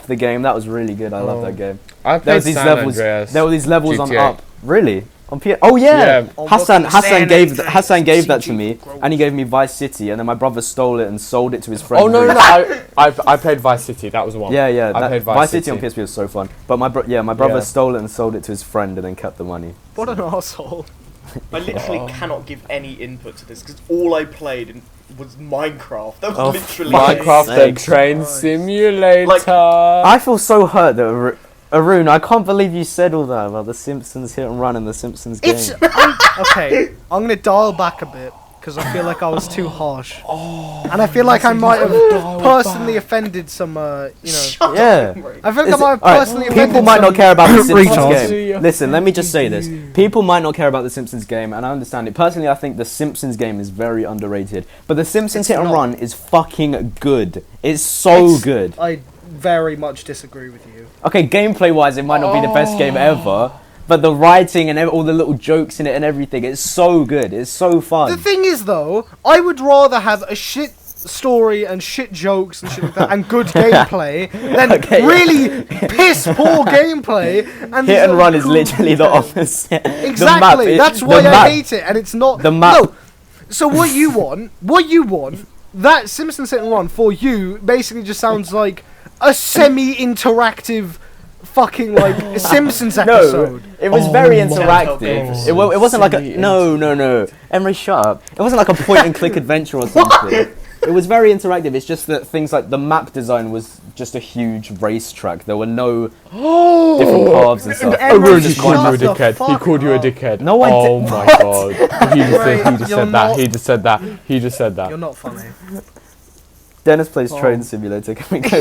the game. That was really good. I love Oh. that game. I There played was these San levels. Andreas. There were these levels on GTA. up. Really? On P. Oh yeah. Yeah. Hassan San gave Andreas, Hassan gave that to CG me, growth. and he gave me Vice City, and then my brother stole it and sold it to his friend. Oh no, no, Bruce. no! I played Vice City. That was one. Yeah, yeah. I that- played Vice City on PSP was so fun. But my brother Yeah. stole it and sold it to his friend, and then kept the money. What an asshole. I literally cannot give any input to this because all I played was Minecraft. That was Oh, literally Minecraft the Sakes. Train Christ. Simulator. Like- I feel so hurt that Arun, I can't believe you said all that about the Simpsons hit and run and the Simpsons game. It's okay. I'm gonna dial back a bit because I feel like I was too harsh, and I feel like I might have personally offended some. Yeah. I feel like Is I might have it- alright, personally offended people might not some care about the Simpsons retards. game. Listen, let me just say this. People might not care about the Simpsons game, and I understand it. Personally, I think the Simpsons game is very underrated. But the Simpsons It's hit and not. run is fucking good. It's so It's- good. I very much disagree with you. Okay, gameplay-wise, it might not be the best game ever, but the writing and all the little jokes in it and everything, it's so good. It's so fun. The thing is, though, I would rather have a shit story and shit jokes and shit like that and good gameplay than Okay, yeah. really piss poor gameplay. And Hit and run is cool literally the content. opposite. Exactly. That's why I hate it, and it's not The map. No. So what you want? That Simpsons Hit and Run for you basically just sounds like a semi-interactive fucking like Simpsons episode. No, it was very my interactive. God. It wasn't like a Silly no. Emery, shut up. It wasn't like a point-and-click adventure or something. It was very interactive. It's just that things like the map design was just a huge racetrack. There were no different paths and stuff. Emery, Rude, just he called you a shut the dickhead. He fuck called you a up. dickhead. No, I Oh did- my what? god. He just You're said that. not- He just said that. He just said You're that. not funny. Dennis plays Oh. Train Simulator. Can we go?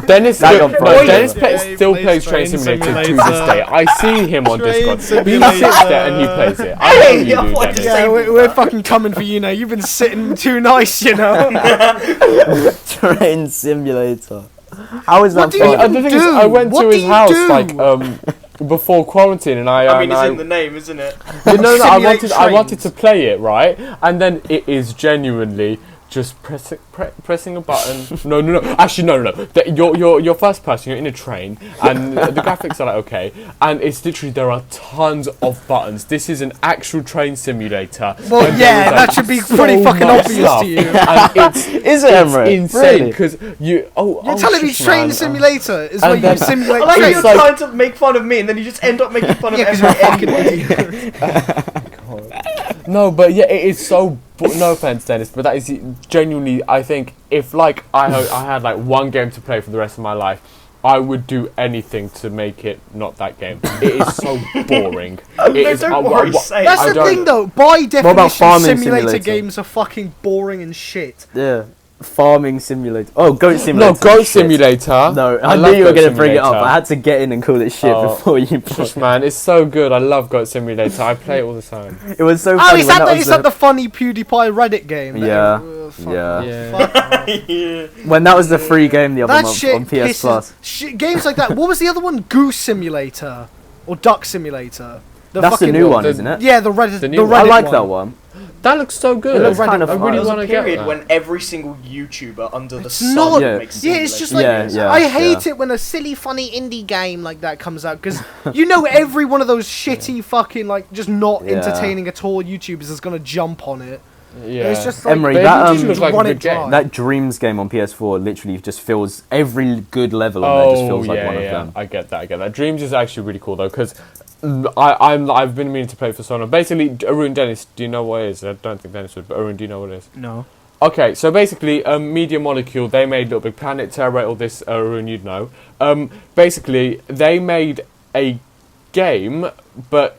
Dennis That still, got no, broken. Dennis Yeah, he still plays plays Train Train Simulator to Simulator. this day. I see him on Train Discord. He Simulator. sits there and he plays it. I know Hey, you I do, wanted to Dennis. say- Yeah, we're fucking coming for you now. You've been sitting too nice, you know. Train Simulator. How is that What do you fun? The thing is, do? I went What to do his you house do? like before quarantine, and I I mean, it's and in the name, isn't it? no, I Simulate wanted trains. to play it, right? And then it is genuinely just pressing a button. No. Actually, no. You're first person. You're in a train, and the graphics are like okay, and it's literally there are tons of buttons. This is an actual train simulator. Well, and yeah, there is, that should be so pretty fucking much obvious stuff. to you. And it's Is it, Emre? insane Really? because you. You're telling me shit, train man. simulator is And where you then- simulate I like how trains. you're like- trying to make fun of me, and then you just end up making fun of Yeah, 'cause you're a every fucking anyway. No, but yeah, it is so. No offense, Dennis, but that is genuinely. I think if like I had like one game to play for the rest of my life, I would do anything to make it not that game. It is so boring. It is, don't worry, say it. That's I the don't- thing, though. By about definition, farming simulator simulator? games are fucking boring and shit. Yeah. Farming simulator. Oh, goat No, simulator. Goat Shit. Simulator. No, I love knew you were Goat going to bring it up. Simulator. I had to get in and call it shit Oh. before you Gosh, man, it's so good. I love Goat Simulator. I play it all the time. It was so Oh, funny is when that, that is was that the funny PewDiePie Reddit game? Yeah, Fuck yeah. off. Yeah. Fuck off. Yeah. when that was the free game the other That month shit on PS Plus. pisses. Games like that. What was the other one? Goose Simulator or Duck Simulator? That's the fucking- new one, the- isn't it? Yeah, the Reddit. The The new one. I Reddit like that one. That looks so good. It looks Reddit kind of I fun. really There was want a to get period that. when every single YouTuber under the It's sun not- Yeah. makes Yeah, it's just simulators. like Yeah, I hate yeah. it when a silly, funny indie game like that comes out because you know every one of those shitty fucking like just not Yeah. entertaining at all YouTubers is gonna jump on it. Yeah. It's just like Emery, But it that, just looks like a run good it dry. game. That Dreams game on PS4 literally just feels every good level on there just feels like one of them. I get that. Dreams is actually really cool though, because I've been meaning to play for so long. Basically, Arun, Dennis, do you know what it is? I don't think Dennis would, but Arun, do you know what it is? No. Okay, so basically, Media Molecule, they made Little Big Planet, Terror, all this, Arun, you'd know. Basically, they made a game, but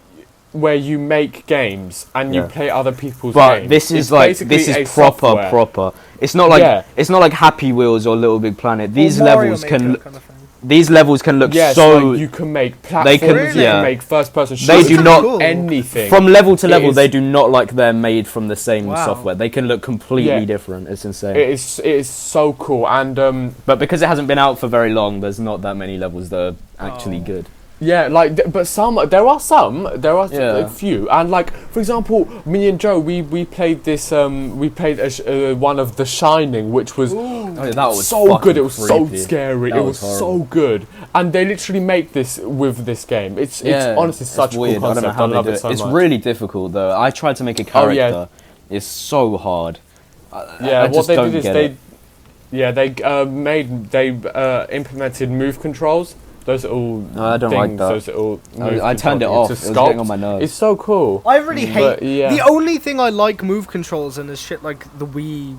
where you make games and you Yeah. play other people's But games. this is It's like basically this a is proper. software. It's not like Yeah. it's not like Happy Wheels or Little Big Planet. These Or Mario levels Maker can kind of thing. these levels can look Yes, so like you can make platforms, they can- you yeah. can make first-person They shooters, do you can not- make Cool. anything. from level to It level. is- They do not like they're made from the same Wow. software. They can look completely Yeah. different. It's insane. It is so cool, and But because it hasn't been out for very long, there's not that many levels that are actually Oh. good. yeah, like but there are Yeah. a few, and like for example, me and Joe, we played this, we played one of The Shining, which was Oh, yeah, that was so fucking good. It was so creepy. scary. That It was was so horrible. good, and they literally make this with this game. It's honestly such a cool weird. concept. I don't know how love they do it so It's much. really difficult though. I tried to make a Oh, yeah. character. It's so hard. Yeah, I what just they don't did is get they, it. yeah, they implemented move controls. Those little No, I don't like things, that. those little move I turned it control off. to It was getting sculpt. on my nerves. It's so cool. I really hate. But, yeah. The only thing I like move controls in is shit like the Wii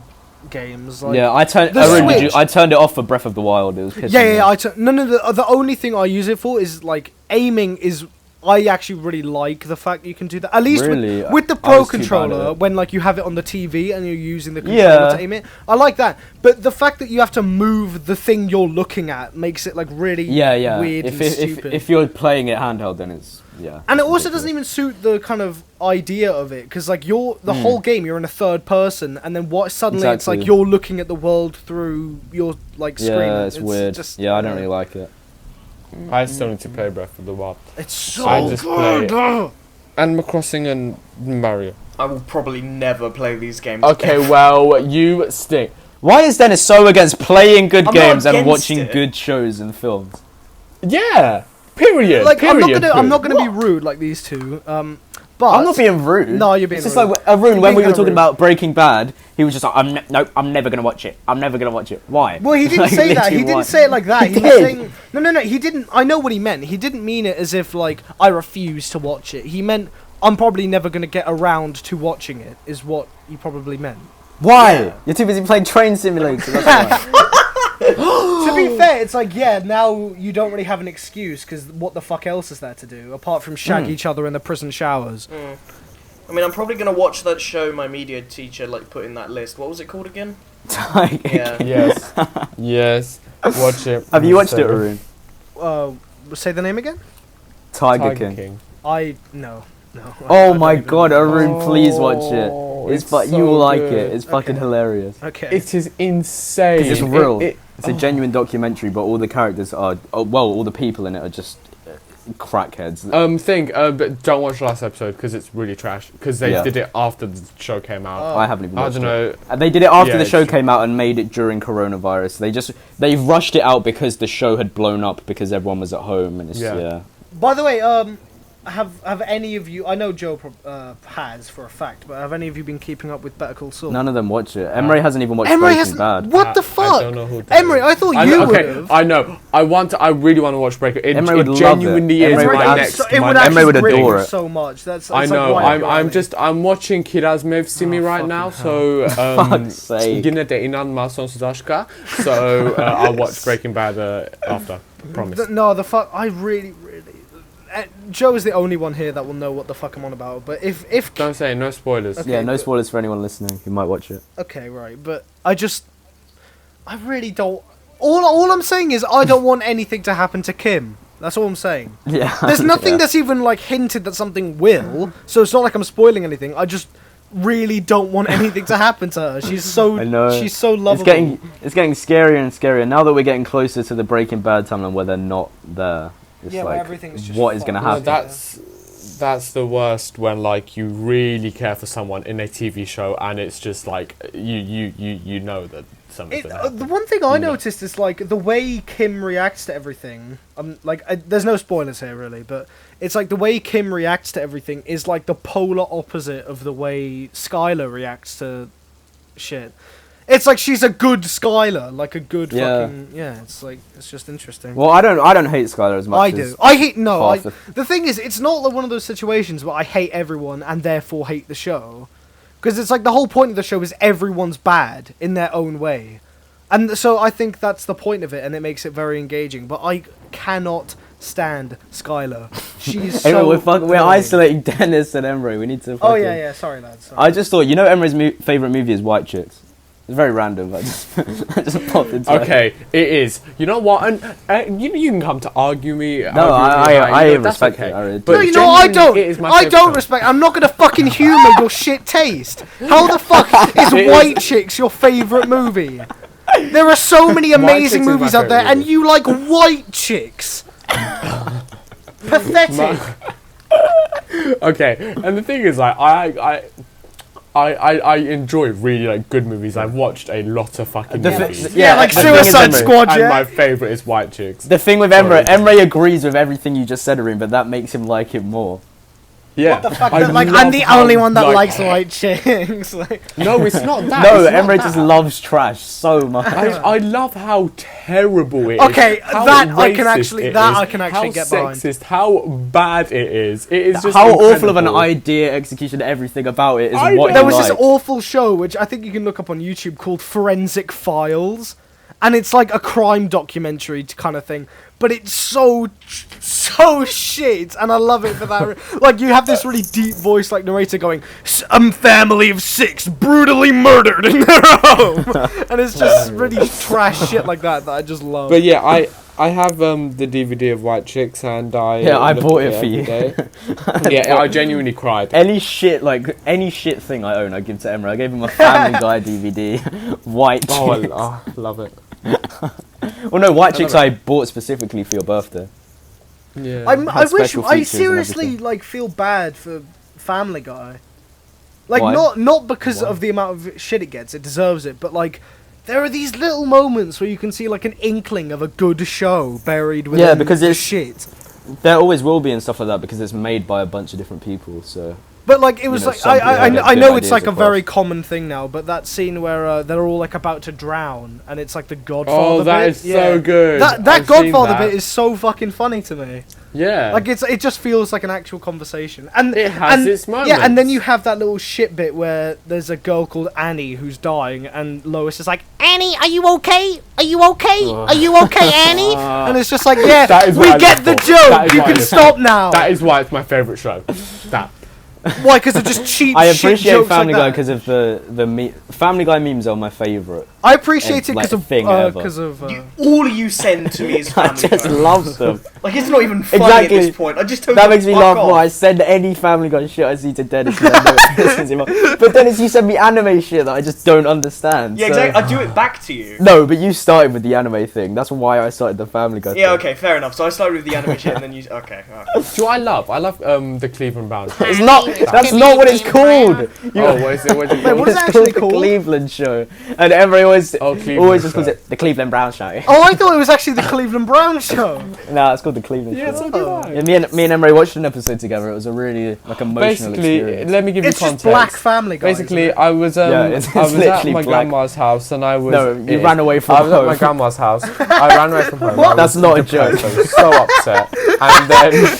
games. Like, Yeah, I turned. The Switch. I turned it off for Breath of the Wild. It was pissing me Yeah. off. No. The only thing I use it for is like aiming. Is I actually really like the fact you can do that. At least Really? with the I Pro was too bad at controller, it. when like you have it on the TV and you're using the controller Yeah. to aim it. I like that. But the fact that you have to move the thing you're looking at makes it like really Yeah. weird If, and if, stupid. if you're playing it handheld, then it's And it also doesn't even suit the kind of idea of it, because like the whole game you're in a third person, and then suddenly it's like Exactly. you're looking at the world through your like screen. Yeah, it's weird. Just, Yeah, I don't really like it. I still need to play Breath of the Wild. It's so I just play good. Animal Crossing and Mario. I will probably never play these games. Okay, well, you stink. Why is Dennis so against playing good I'm not games and against watching it. good shows and films? Yeah. Period. Like period. I'm not gonna be rude like these two. But I'm not being rude. No, you're being It's just rude. like Arun, You're when being we were kinda talking rude. about Breaking Bad, he was just like, I'm never gonna watch it. I'm never gonna watch it. Why? Well, he didn't Like, say that. He literally, why? didn't say it like that. He was did. saying no. He didn't. I know what he meant. He didn't mean it as if like I refuse to watch it. He meant I'm probably never gonna get around to watching it. Is what he probably meant. Why? You're too busy playing Train Simulator. That's why. To be fair, it's like, yeah, now you don't really have an excuse, because what the fuck else is there to do apart from shag each other in the prison showers? I mean, I'm probably gonna watch that show my media teacher like put in that list. What was it called again? Tiger Yeah. King. Yes. Yes. Watch it. Have you watched it, Arun? Say the name again. Tiger King. No. Oh my god, Arun, please watch it. Oh, It's it's but you so will like good. it. It's fucking Okay. hilarious. Okay. It is insane. 'Cause it's real. It- It's a genuine documentary, but all the characters are, all the people in it are just crackheads. But don't watch the last episode because it's really trash. Because they did it after the show came out. I haven't even watched I don't know. it. They did it after Yeah, the show it's- came out and made it during coronavirus. They rushed it out because the show had blown up because everyone was at home and it's Yeah. By the way, have any of you? I know Joe has for a fact, but have any of you been keeping up with Better Call Saul? None of them watch it. Emery hasn't even watched Emery Breaking Bad. What the I fuck? don't know who that Emery, is. I thought I you know, would okay, have. I know. I really want to watch Breaker. It Emery would love genuinely it. is Emery my would next. abs- It would my Emery would actually next adore grip it. so much. That's I it's know. Like I'm watching Kirazmev Simi right now, so Fuck's sake. Yine de inanma sonsuz aşka. So I'll watch Breaking Bad after. Promise. No, the fuck. I really. Joe is the only one here that will know what the fuck I'm on about. But if Don't say no spoilers. Okay. Yeah, no spoilers for anyone listening who might watch it. okay, right, but I really don't. All I'm saying is I don't want anything to happen to Kim. That's all I'm saying. Yeah. There's nothing Yeah. that's even like hinted that something will. So it's not like I'm spoiling anything. I just really don't want anything to happen to her. She's so I know. she's so lovable. It's getting scarier and scarier. Now that we're getting closer to the Breaking Bad timeline where they're not there. It's Yeah, where like, everything's just what is going to fucked. No, happen? that's the worst when like you really care for someone in a TV show and it's just like you know that something's gonna happen. The one thing I You know. noticed is like the way Kim reacts to everything. There's no spoilers here really, but it's like the way Kim reacts to everything is like the polar opposite of the way Skylar reacts to shit. It's like she's a good Skylar, like a good fucking It's like it's just interesting. Well, I don't hate Skylar as much I as do. I hate no. half The thing is, it's not like one of those situations where I hate everyone and therefore hate the show, because it's like the whole point of the show is everyone's bad in their own way, and so I think that's the point of it, and it makes it very engaging. But I cannot stand Skylar. She's so. Anyway, we're annoying. isolating Dennis and Emery. We need to. Oh yeah. Sorry, lads. Sorry. I just thought, Emery's favourite movie is White Chicks. It's very random. I just popped into it. Okay, it is. You know what? And you can come to argue me. No, I respect it. I really do. No, you know I genuinely, don't. it is my I favourite don't show. respect. I'm not gonna fucking humour your shit taste. How the fuck is It White Chicks your favourite movie? There are so many amazing Chicks is movies my out there, favourite and movie. you like White Chicks. Pathetic. Okay, and the thing is, like, I enjoy really like good movies. I've watched a lot of fucking movies. Yeah, like the thing is, Suicide Emery, Squad. And Yeah. my favourite is White Chicks. The thing with Sorry. Emery agrees with everything you just said, Arun, but that makes him like it more. Yeah. What the fuck? I Like, love I'm the how, only one that like- likes White Chicks. Like, No, it's not that. No, it's not Emery that. just loves trash so much. I love how terrible it is. Okay, how that I can racist actually- it that is, I can actually how get behind. sexist, how bad it is. It is just How awful of an incredible. idea, execution, everything about it is I what know. there you was like. this awful show which I think you can look up on YouTube called Forensic Files, and it's like a crime documentary kind of thing, but it's so shit, and I love it for that. Like, you have this really deep voice like narrator going, "Some family of 6 brutally murdered in their home," and it's just really trash shit like that I just love. But yeah, I have the DVD of White Chicks, and I I look bought at it for every day. Yeah, I genuinely cried. Any shit thing I own, I give to Emery. I gave him a Family Guy DVD, White Chicks. I love it. Well, no, White Chicks I bought specifically for your birthday. Yeah. Had I wish special I features and seriously everything. like feel bad for Family Guy. Like, Why? not because Why? of the amount of shit it gets, it deserves it, but like there are these little moments where you can see like an inkling of a good show buried within because the it's- shit. There always will be and stuff like that because it's made by a bunch of different people. So But like it was know, like some people I get I good know it's ideas like a across. very common thing now, but that scene where they're all like about to drown and it's like the Godfather Oh, that bit. is so good. That I've seen Godfather that. bit is so fucking funny to me. Yeah. Like it just feels like an actual conversation, and It has and, its Yeah, and then moments. you have that little shit bit where there's a girl called Annie who's dying, and Lois is like, Annie, are you okay? Are you okay? Are you okay, Annie? and it's just like, yeah, That is we what I get live the for. That joke. is You what I can live stop now. That is why it's my favourite show. That. Why? Because they're just cheap I shit appreciate jokes Family Guy like because of the Family Guy memes are my favourite. I appreciate it like, because of thing ever. because of. All you send to me is I Family just Guy. love them. Like, it's not even funny Exactly. at this point. I just told That you makes me fuck laugh off. more. I send any Family Guy shit I see to Dennis. And I know it pisses him off. But Dennis, you send me anime shit that I just don't understand. Yeah, so- exactly. I do it back to you. No, but you started with the anime thing. That's why I started the Family Guy Yeah, thing. okay, fair enough. So I started with the anime shit and then you... Okay, alright. Do you know what I love? I love the Cleveland Browns. It's not. That's not what it's called. Oh, what is it? What is it? Wait, what is It's it called actually the called? Cleveland Show, and everyone always Cleveland always just calls Show. it the Cleveland Brown Show. Oh, I thought it was actually the Cleveland Browns show. No, it's called the Cleveland Yeah, Show. so do I. Yeah, me and Emery watched an episode together. It was a really like emotional Basically, experience. let me give It's you just context. black Family Guy. Basically, isn't it? I was Yeah, it's I was at literally my black. grandma's house and I was. No, you ran away from I was at home. my grandma's house. I ran away from home. I That's was not a depressed. joke. I was so upset, and then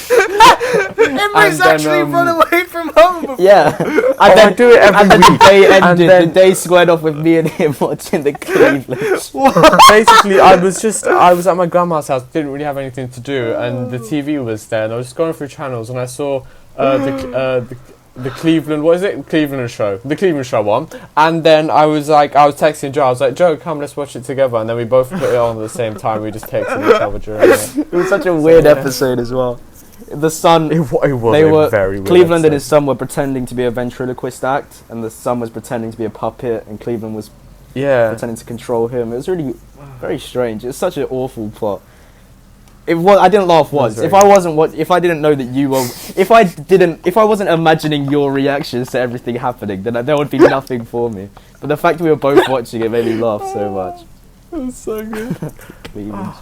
Emre's then, actually run away from home before. Yeah, and I do it every and then the week. day And ended. then- The day squared off with me and him watching the Cleveland. Show. basically I was at my grandma's house, didn't really have anything to do, and the TV was there, and I was just going through channels, and I saw the Cleveland, what is it? Cleveland Show. The Cleveland Show one. And then I was texting Joe, I was like, Joe, come, let's watch it together. And then we both put it on at the same time. We just texted each other during it. It was such a weird episode as well. The son, It was they a were very weird Cleveland and episode. his son were pretending to be a ventriloquist act, and the son was pretending to be a puppet, and Cleveland was Yeah. pretending to control him. It was really very strange. It was such an awful plot. It was. I didn't laugh once. very If I wasn't if I didn't know that you were, if I wasn't imagining your reactions to everything happening, then there would be nothing for me. But the fact we were both watching it made me laugh so much. It was so good. Cleveland.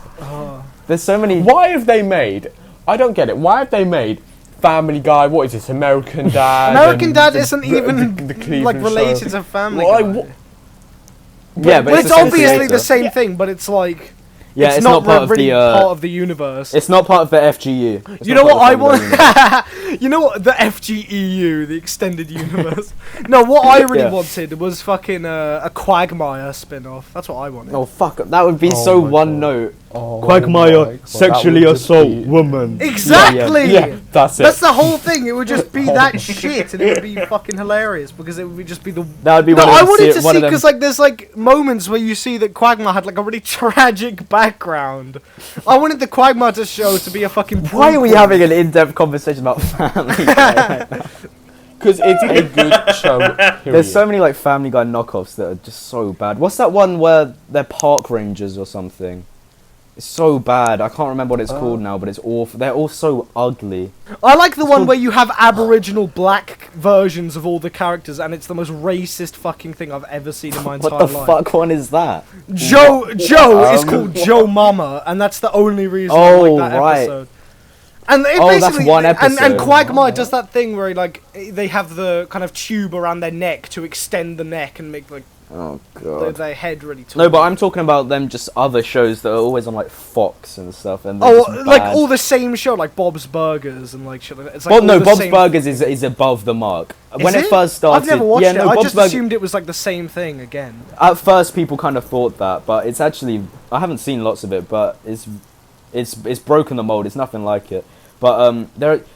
There's so many. Why have they made, I don't get it, why have they made Family Guy, what is this, American Dad? American and Dad the- isn't the even Cleveland like related Show? to Family Well, Guy. like, Yeah, but Well, it's, it's the same obviously creator. the same thing, but it's like Yeah, it's not part of really the. part of the universe. It's not part of the FGU. It's You not know part what of I the Family Guy universe. want? You know what? The FGEU, the extended universe. No, what I really Yeah. wanted was fucking a Quagmire spin-off. That's what I wanted. Oh fuck! That would be Oh so my one God. note. Oh Quagmire my God, sexually that would just assault be- woman. Exactly. Yeah, that's it. That's the whole thing. It would just be Oh that my shit, and it would be fucking hilarious because it would just be the. That would be No, one of I them wanted to one see of them- because like there's like moments where you see that Quagmire had like a really tragic background. I wanted the Quagmire show to be a fucking. Why are we prequel. having an in-depth conversation about Family Guy? Because it's a good show. There's period. so many like Family Guy knockoffs that are just so bad. What's that one where they're park rangers or something? It's so bad. I can't remember what it's called now, but it's awful. They're all so ugly. I like the one where you have Aboriginal black versions of all the characters, and it's the most racist fucking thing I've ever seen in my entire What the life. fuck one is that? Joe is called Joe Mama, and that's the only reason I Oh, like that right. episode. And it Oh, that's basically, one And episode. Quagmire does that thing where like they have the kind of tube around their neck to extend the neck and make like Oh god. their head really tall. No, but I'm talking about them just other shows that are always on like Fox and stuff. And they're Oh, just like bad. all the same show, like Bob's Burgers and like shit like that. It's like Well, all no, the Bob's same- Burgers is above the mark. When Is it first started, I've never watched yeah, it. no, I Bob's just Burgers. assumed it was like the same thing again. At first, people kind of thought that, but it's actually I haven't seen lots of it, but it's broken the mold. It's nothing like it. But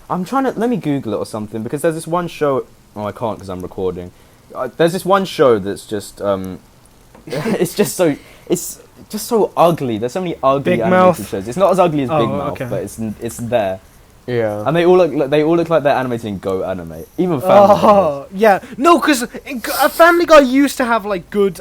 I'm trying to let me Google it or something because there's this one show. Oh, I can't because I'm recording. There's this one show that's just it's just so ugly. There's so many ugly Big animated Mouth. shows. It's not as ugly as Oh, Big Mouth, okay. but it's there. Yeah. And they all look like they're animated in Go Anime. Even Family Guy. Oh, yeah. No, because a Family Guy used to have like good,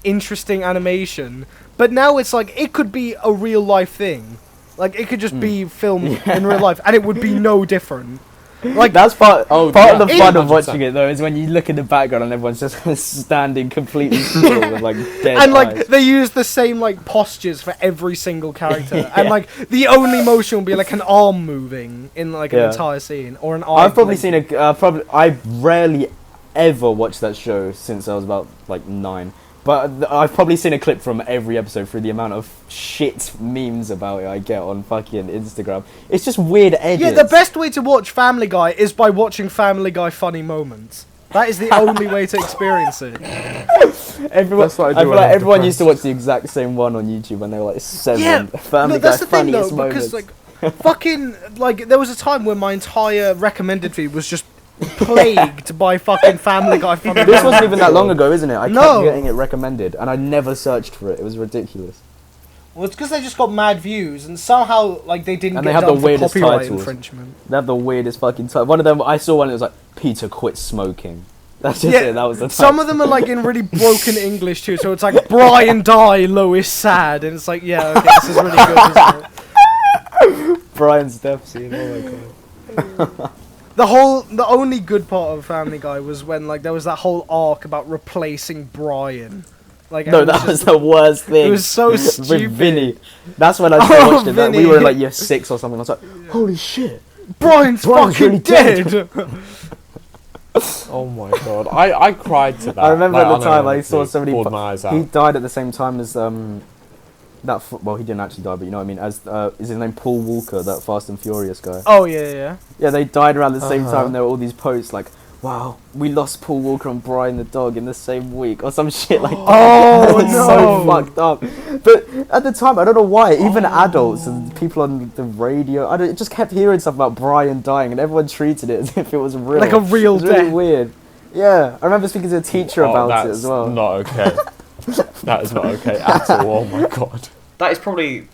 interesting animation, but now it's like it could be a real life thing. Like it could just be filmed in real life, and it would be no different. Like That's part Oh, of yeah. the fun of 100%. watching it though is when you look in the background and everyone's just standing completely still with like dead and like eyes. they use the same like postures for every single character, and like the only motion will be like an arm moving in like an Yeah. entire scene, or an arm. I've probably seen I've rarely ever watched that show since I was about like 9. But I've probably seen a clip from every episode through the amount of shit memes about it I get on fucking Instagram. It's just weird edits. Yeah, the best way to watch Family Guy is by watching Family Guy funny moments. That is the only way to experience it. Everyone, That's what I do I feel when like I'm everyone used to depressed. watch the exact same one on YouTube when they were like 7. Yeah, Family but that's Guy the thing though, funniest moments. because like, fucking like, there was a time when my entire recommended feed was just plagued by fucking Family Guy fundamentals. This wasn't even that long ago, isn't it? I No. kept getting it recommended, and I never searched for it. It was ridiculous. Well, it's because they just got mad views, and somehow like they didn't And get they have done the for weirdest copyright titles. infringement. They have the weirdest fucking title. One of them, I saw one. It was like Peter quit smoking. That's just it. That was the title. Some of them are like in really broken English too, so it's like Brian die, Lois sad, and it's like okay, this is really good. Isn't it? Brian's death scene. Oh my god. The only good part of Family Guy was when like there was that whole arc about replacing Brian. Like No, and it that was just- the worst thing. It was so stupid. With Vinny. That's when I Oh, watched it. Like, we Vinny. were in like year 6 or something. I was like, holy shit. Brian's fucking really dead. dead. Oh my god, I cried to that. I remember Like, at the time I unironically, saw somebody. bawled my eyes out. He died at the same time as well, he didn't actually die, but you know what I mean. As is his name Paul Walker, that Fast and Furious guy? Oh yeah. Yeah, they died around the same Uh-huh. time, and there were all these posts like, "Wow, we lost Paul Walker and Brian the dog in the same week," or some shit like that. Oh, It was no. so fucked up. But at the time, I don't know why. Even adults and people on the radio, I just kept hearing stuff about Brian dying, and everyone treated it as if it was real. Like a real it was really death. weird. Yeah, I remember speaking to a teacher Oh, about it that's as well. not okay. That is not okay at all. Oh my god. That is probably.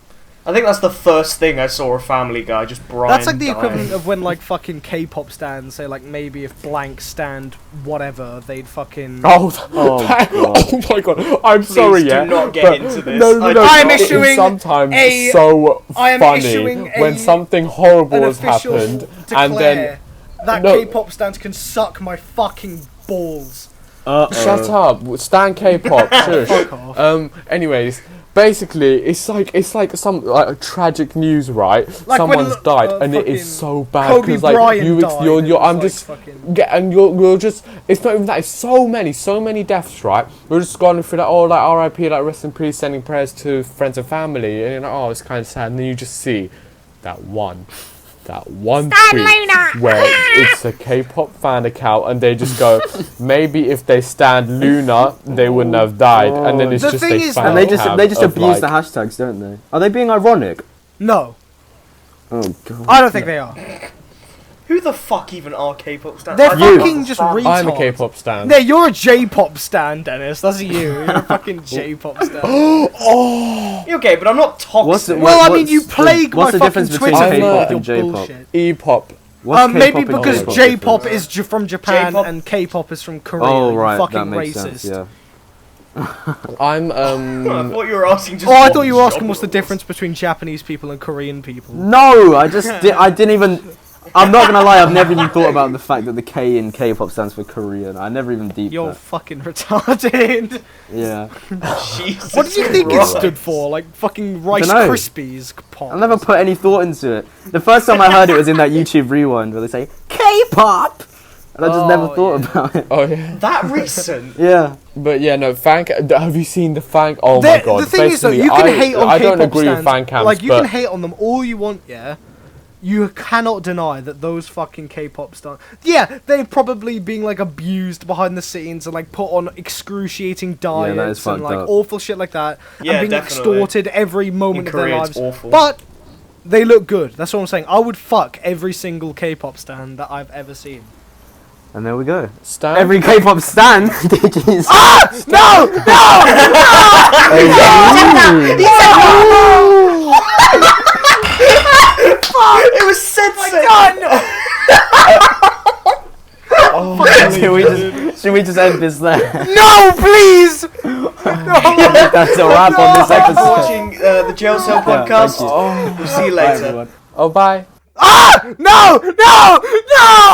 I think that's the first thing I saw a Family Guy. Just Brian. That's like the dying. equivalent of when like fucking K-pop stands say like maybe if blank stand whatever they'd fucking. Oh, Oh, that- God. oh my god. I'm Please sorry, do yeah. not get but- into this. No, no, no. I'm it is issuing sometimes a- so I am funny issuing when a- something horrible An has official happened, declare and then that No. K-pop stands can suck my fucking balls. shut up, Stan K-pop. Shush. Fuck off. Anyways, basically, it's like some like tragic news, right? Like when, Someone's died, and it fucking is so bad Kobe because like Bryant died, you're and I'm it's just like fucking- and you're just. It's not even that. It's so many deaths, right? We're just going through that. Oh, like R.I.P. Like rest in peace, sending prayers to friends and family, and you're like, oh, it's kind of sad. And then you just see that one tweet where it's a K-pop fan account, and they just go, maybe if they stand Luna, they wouldn't have died, and then it's The just thing a is, fan though- And they just account of, abuse the like, hashtags, don't they? Are they being ironic? No, Oh god. I don't think they are. Who the fuck even are K-pop stars? They're I don't fucking just understand. retards. I'm a K-pop stan. No, you're a J-pop stan, Dennis. That's you. You're a fucking J-pop stan. Okay, but I'm not toxic. What's the- Well, I mean, what's you the- plague my what's the fucking difference between Twitter feed K-pop with and your J-pop? bullshit. E-pop. What's Maybe K-pop and because J-pop J-pop difference? is from Japan J-pop- and K-pop is from Korea. Oh you right, fucking that makes racist. sense. Yeah. I'm I thought you were asking just. Oh, I what thought you were asking genre what's the it was. difference between Japanese people and Korean people. No, I didn't even. I'm not gonna lie, I've never even thought about the fact that the K in K-pop stands for Korean. I never even deeped You're that. fucking retarded. Yeah. Jesus What did you think it Christ. stood for? Like fucking Rice Dunno. Krispies? Pop. I never put any thought into it. The first time I heard it was in that YouTube rewind where they say K-pop, and I just never Oh, thought yeah. about it. Oh yeah. That recent? Yeah. But yeah, no, have you seen the fan? Oh The- my god. The thing is though, Basically, you can hate on I K-pop don't agree stands. with fan camps, Like you but can hate on them all you want, yeah. You cannot deny that those fucking K-pop stars, yeah, they're probably being like abused behind the scenes and like put on excruciating that is diets and fucked like up. awful shit like that, Yeah, and being definitely. extorted every moment In of their Korea, lives. it's awful. But they look good. That's what I'm saying. I would fuck every single K-pop stan that I've ever seen. And there we go. Stan? Every K-pop stan. DJs. No! It was censored! Should we just end this there? No, please! That's a wrap on this Thank you for episode. watching the Jail Cell Yeah, podcast. thank you. We'll see you Bye, later. everyone. Oh bye. No! No! No!